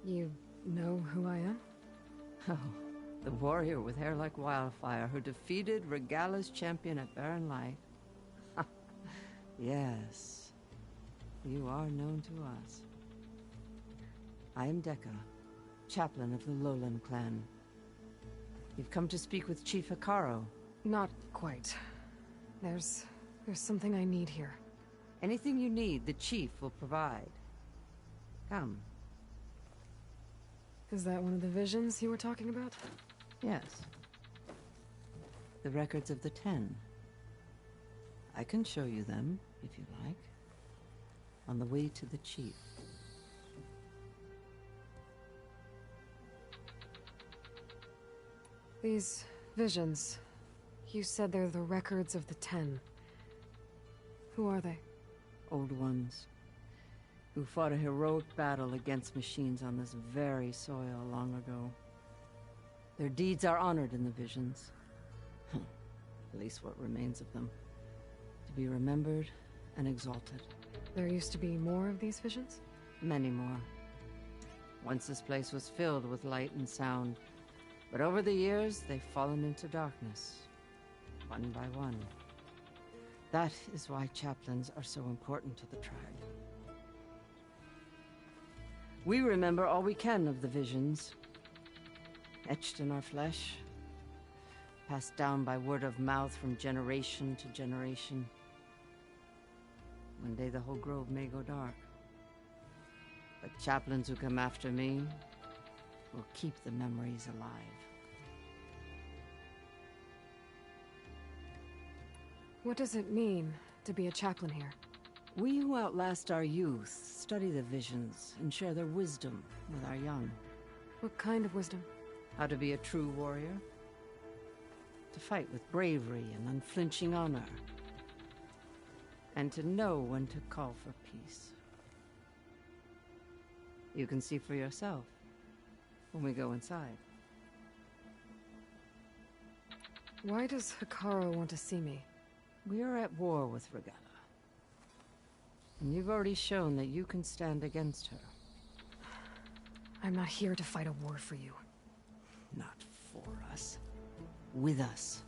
You know who I am? Oh, the warrior with hair like wildfire who defeated Regala's champion at Barren Light. Yes, you are known to us. I am Dekka, chaplain of the Lowland clan. You've come to speak with Chief Hekarro. Not quite. There's something I need here. Anything you need, the Chief will provide. Come. Is that one of the visions you were talking about? Yes. The records of the Ten. I can show you them, if you like. On the way to the Chief. These visions... You said they're the records of the Ten. Who are they? Old ones. Who fought a heroic battle against machines on this very soil long ago. Their deeds are honored in the visions. At least what remains of them. be remembered and exalted. There used to be more of these visions? Many more. Once this place was filled with light and sound, but over the years they've fallen into darkness, one by one. That is why chaplains are so important to the tribe. We remember all we can of the visions, etched in our flesh, passed down by word of mouth from generation to generation. One day the whole grove may go dark. But chaplains who come after me will keep the memories alive. What does it mean to be a chaplain here? We who outlast our youth study the visions and share their wisdom with our young. What kind of wisdom? How to be a true warrior. To fight with bravery and unflinching honor. And to know when to call for peace. You can see for yourself when we go inside. Why does Hekarro want to see me? We are at war with Regalla. And you've already shown that you can stand against her. I'm not here to fight a war for you. Not for us. With us.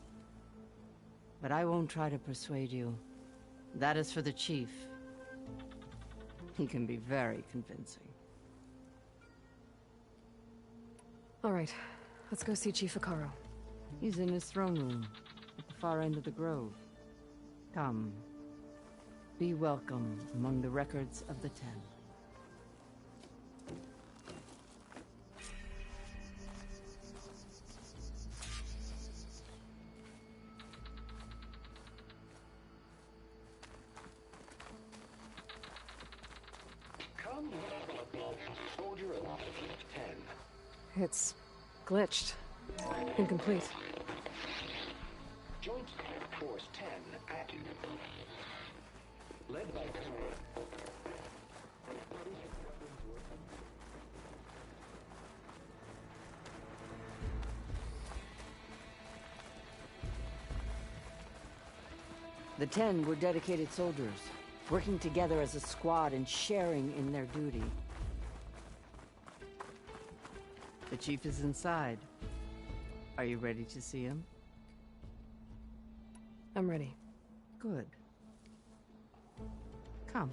But I won't try to persuade you. That is for the chief. He can be very convincing. All right, let's go see Chief Hekarro. He's in his throne room, at the far end of the grove. Come. Be welcome among the records of the Ten. Come, soldier of 10. It's glitched. Incomplete. Joint Force 10 active. Led by The Ten were dedicated soldiers, working together as a squad and sharing in their duty. The chief is inside. Are you ready to see him? I'm ready. Good. Come.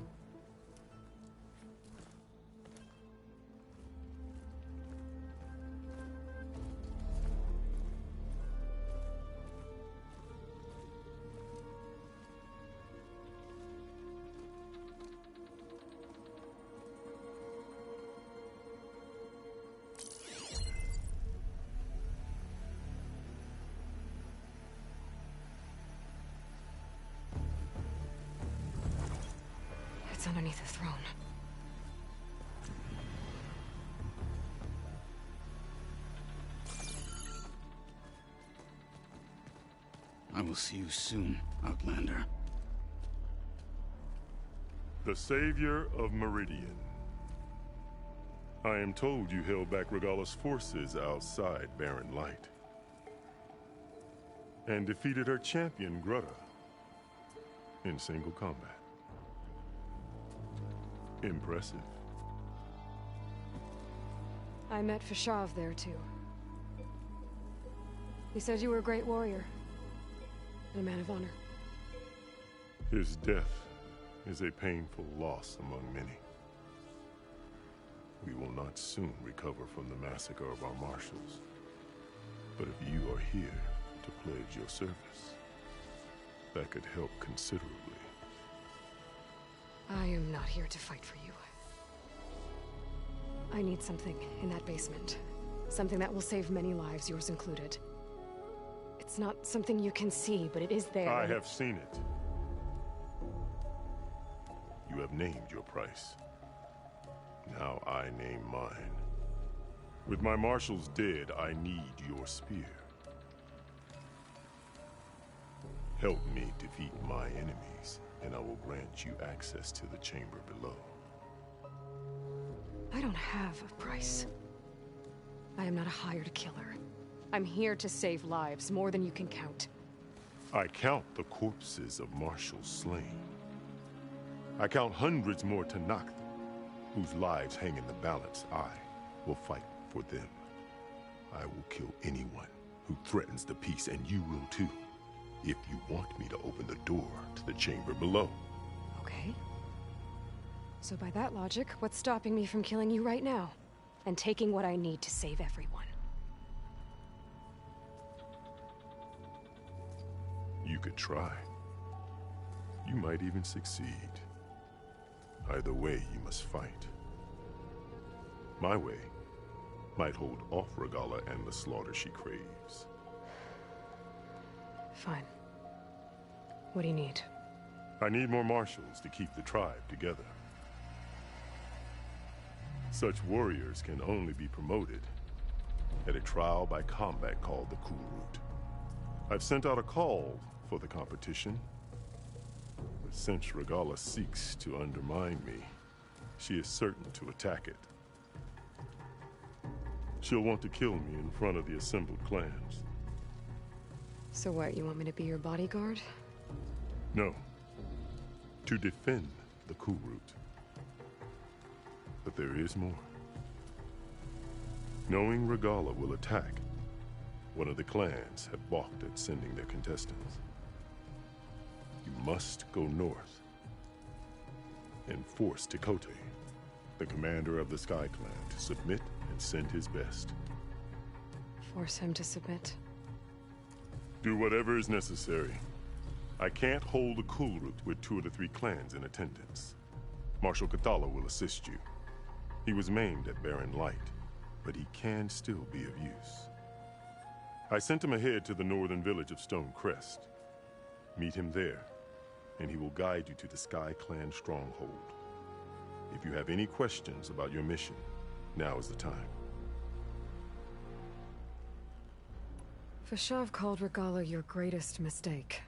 It's underneath the throne. I will see you soon, Outlander. The Savior of Meridian. I am told you held back Regalla's forces outside Barren Light. And defeated her champion, Grudda, in single combat. Impressive. I met Fashav there, too. He said you were a great warrior. And a man of honor. His death is a painful loss among many. We will not soon recover from the massacre of our marshals. But if you are here to pledge your service, that could help considerably. I am not here to fight for you. I need something in that basement. Something that will save many lives, yours included. It's not something you can see, but it is there. I have seen it. You have named your price. Now I name mine. With my marshals dead, I need your spear. Help me defeat my enemies, and I will grant you access to the chamber below. I don't have a price. I am not a hired killer. I'm here to save lives, more than you can count. I count the corpses of marshals slain. I count hundreds more Tenakth, whose lives hang in the balance. I will fight for them. I will kill anyone who threatens the peace, and you will too, if you want me to open the door to the chamber below. Okay. So by that logic, what's stopping me from killing you right now? And taking what I need to save everyone? You could try. You might even succeed. Either way, you must fight. My way might hold off Regalla and the slaughter she craves. Fine. What do you need? I need more marshals to keep the tribe together. Such warriors can only be promoted at a trial by combat called the Kulrut. I've sent out a call for the competition, but since Regalla seeks to undermine me, she is certain to attack it. She'll want to kill me in front of the assembled clans. So what, you want me to be your bodyguard? No. To defend the Kulrut. But there is more. Knowing Regalla will attack, one of the clans have balked at sending their contestants. You must go north and force Tekotteh, the commander of the Sky Clan, to submit and send his best. Force him to submit? Do whatever is necessary. I can't hold the Kulrut with 2 of the 3 clans in attendance. Marshal Kotallo will assist you. He was maimed at Barren Light, but he can still be of use. I sent him ahead to the northern village of Stone Crest. Meet him there, and he will guide you to the Sky Clan stronghold. If you have any questions about your mission, now is the time. Fashav called Regalla your greatest mistake.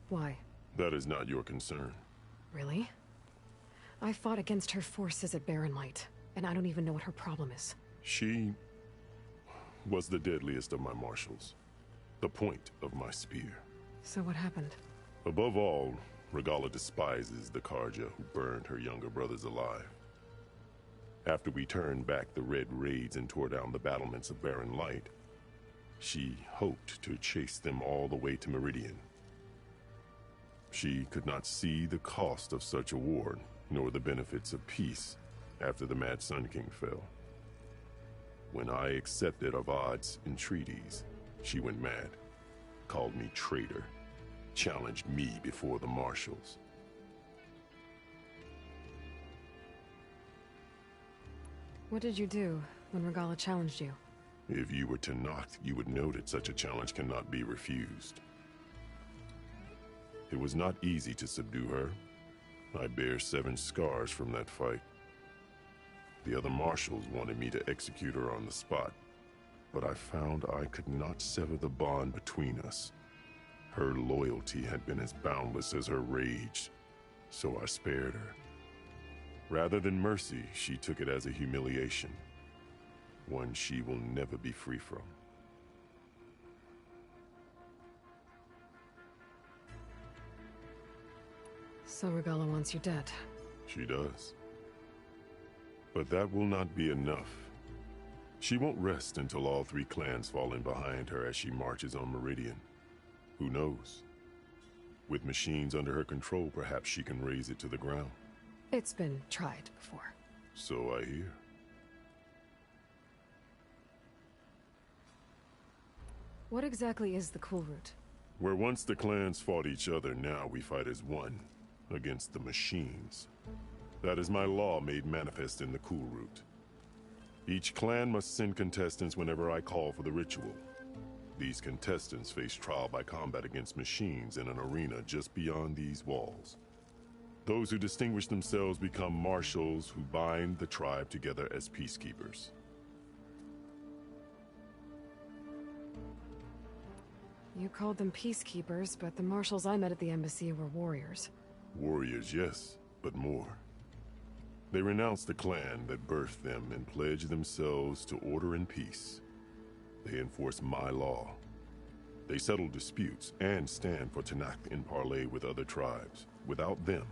Why? That is not your concern. Really? I fought against her forces at Barren Light, and I don't even know what her problem is. She was the deadliest of my marshals. The point of my spear. So what happened? Above all, Regalla despises the Carja who burned her younger brothers alive. After we turned back the Red Raids and tore down the battlements of Barren Light, she hoped to chase them all the way to Meridian. She could not see the cost of such a war, nor the benefits of peace after the Mad Sun King fell. When I accepted Avad's entreaties, she went mad, called me traitor, challenged me before the marshals. What did you do when Regalla challenged you? If you were Tenakth, you would know that such a challenge cannot be refused. It was not easy to subdue her. I bear 7 scars from that fight. The other marshals wanted me to execute her on the spot, but I found I could not sever the bond between us. Her loyalty had been as boundless as her rage, so I spared her. Rather than mercy, she took it as a humiliation, one she will never be free from. So Regalla wants you dead. She does. But that will not be enough. She won't rest until all 3 clans fall in behind her as she marches on Meridian. Who knows? With machines under her control, perhaps she can raze it to the ground. It's been tried before. So I hear. What exactly is the Kulrut? Where once the clans fought each other, now we fight as one, against the machines. That is my law made manifest in the Kulrut. Each clan must send contestants whenever I call for the ritual. These contestants face trial by combat against machines in an arena just beyond these walls. Those who distinguish themselves become marshals who bind the tribe together as peacekeepers. You called them peacekeepers, but the marshals I met at the embassy were warriors. Warriors, yes, but more. They renounce the clan that birthed them and pledge themselves to order and peace. They enforce my law. They settle disputes and stand for Tenakth in parley with other tribes. Without them,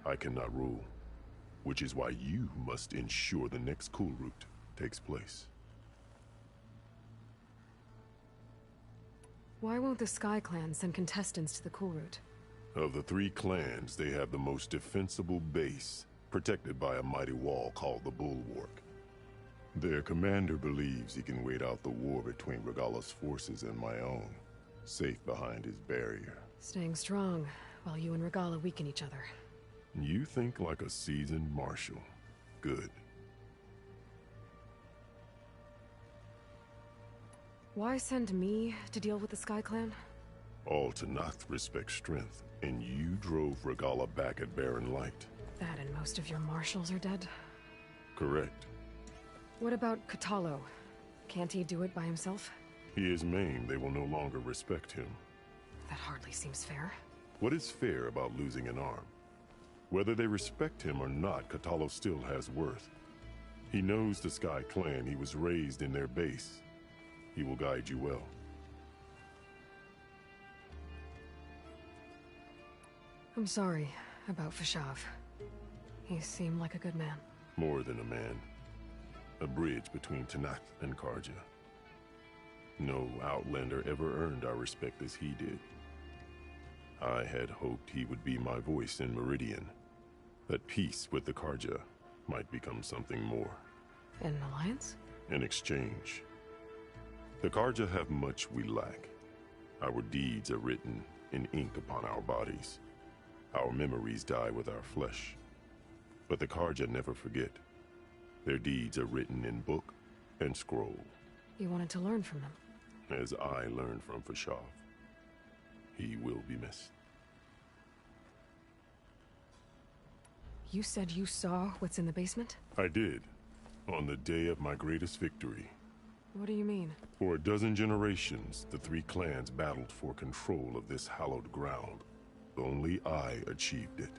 I cannot rule. Which is why you must ensure the next Kulrut takes place. Why won't the Sky Clan send contestants to the Kulrut? Of the 3 clans, they have the most defensible base, protected by a mighty wall called the Bulwark. Their commander believes he can wait out the war between Regalla's forces and my own, safe behind his barrier. Staying strong, while you and Regalla weaken each other. You think like a seasoned marshal. Good. Why send me to deal with the Sky Clan? All Tenakth respect strength, and you drove Regalla back at Barren Light. That and most of your marshals are dead? Correct. What about Kotallo? Can't he do it by himself? He is maimed. They will no longer respect him. That hardly seems fair. What is fair about losing an arm? Whether they respect him or not, Kotallo still has worth. He knows the Sky Clan. He was raised in their base. He will guide you well. I'm sorry about Fashav. He seemed like a good man. More than a man. A bridge between Tenakth and Carja. No Outlander ever earned our respect as he did. I had hoped he would be my voice in Meridian. That peace with the Carja might become something more. An alliance? An exchange. The Carja have much we lack. Our deeds are written in ink upon our bodies. Our memories die with our flesh. But the Carja never forget. Their deeds are written in book and scroll. You wanted to learn from them? As I learned from Fashav. He will be missed. You said you saw what's in the basement? I did. On the day of my greatest victory. What do you mean? For a dozen generations, the 3 clans battled for control of this hallowed ground. Only I achieved it.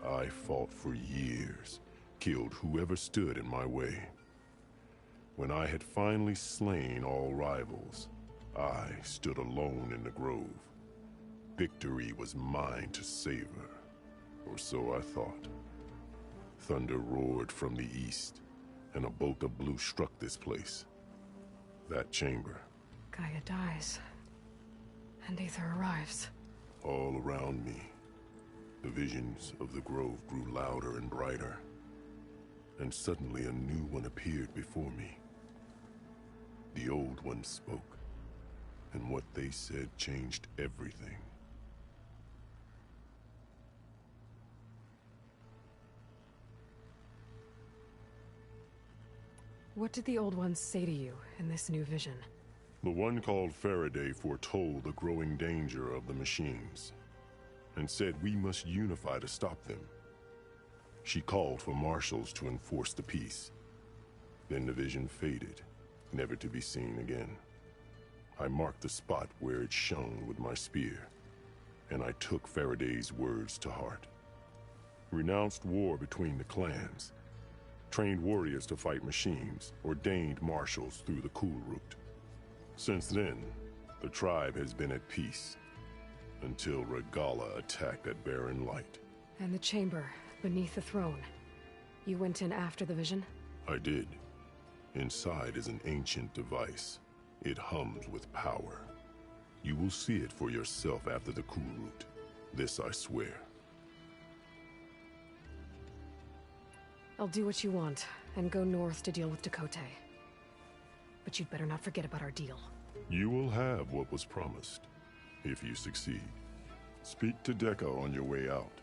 I fought for years, killed whoever stood in my way. When I had finally slain all rivals, I stood alone in the grove. Victory was mine to savor, or so I thought. Thunder roared from the east, and a bolt of blue struck this place. That chamber. Gaia dies, and Aether arrives. All around me, the visions of the grove grew louder and brighter, and suddenly a new one appeared before me. The old one spoke, and what they said changed everything. What did the old ones say to you in this new vision? The one called Faraday foretold the growing danger of the machines, and said we must unify to stop them. She called for marshals to enforce the peace. Then the vision faded, never to be seen again. I marked the spot where it shone with my spear, and I took Faraday's words to heart. Renounced war between the clans, trained warriors to fight machines, ordained marshals through the Kulrut. Since then, the tribe has been at peace, until Regalla attacked at Barren Light. And the chamber, beneath the throne. You went in after the vision? I did. Inside is an ancient device. It hums with power. You will see it for yourself after the Kulrut. This I swear. I'll do what you want, and go north to deal with Tekotteh. But you'd better not forget about our deal. You will have what was promised, if you succeed. Speak to Dekka on your way out.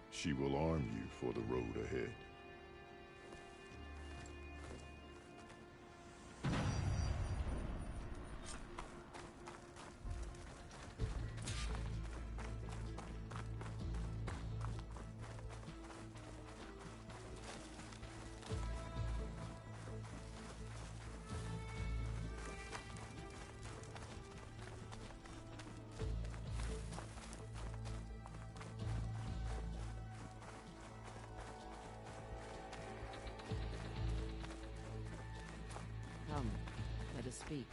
She will arm you for the road ahead. Come, let us speak.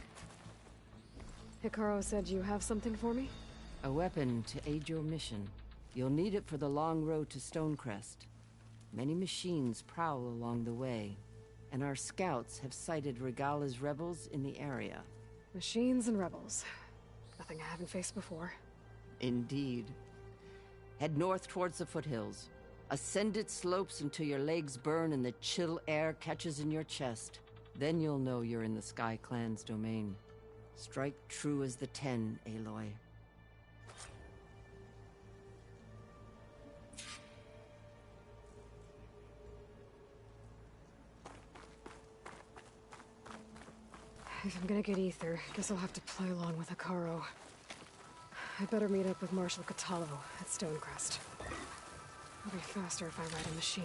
Hikaru said you have something for me? A weapon to aid your mission. You'll need it for the long road to Stonecrest. Many machines prowl along the way, and our scouts have sighted Regala's rebels in the area. Machines and rebels. Nothing I haven't faced before. Indeed. Head north towards the foothills. Ascend its slopes until your legs burn and the chill air catches in your chest. Then you'll know you're in the Sky Clan's domain. Strike true as the 10, Aloy. If I'm gonna get ether, guess I'll have to play along with Hikaru. I'd better meet up with Marshal Kotallo at Stonecrest. It'll be faster if I ride a machine.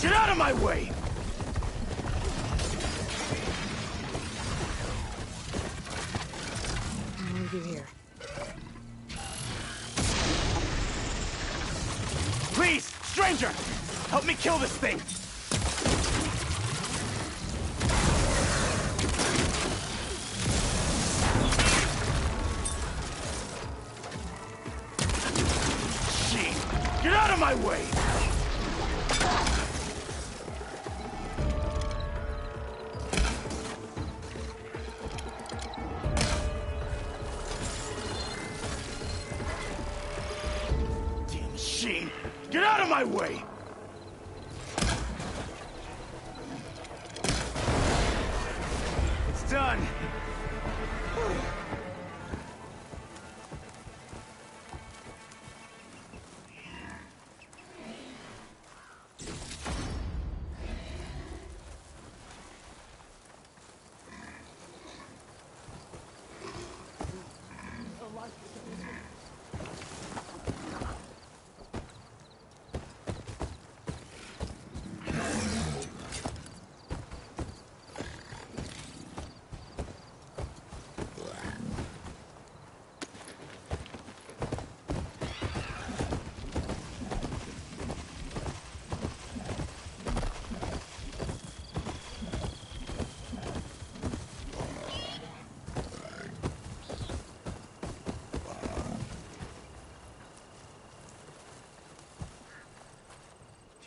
Get out of my way! I'll leave you here. Please, stranger! Help me kill this thing! Shit! Get out of my way! Get out of my way! It's done!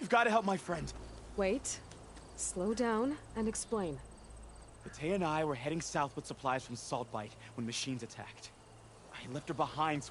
You've got to help my friend. Wait. Slow down and explain. Batea and I were heading south with supplies from Saltbite when machines attacked. I left her behind so I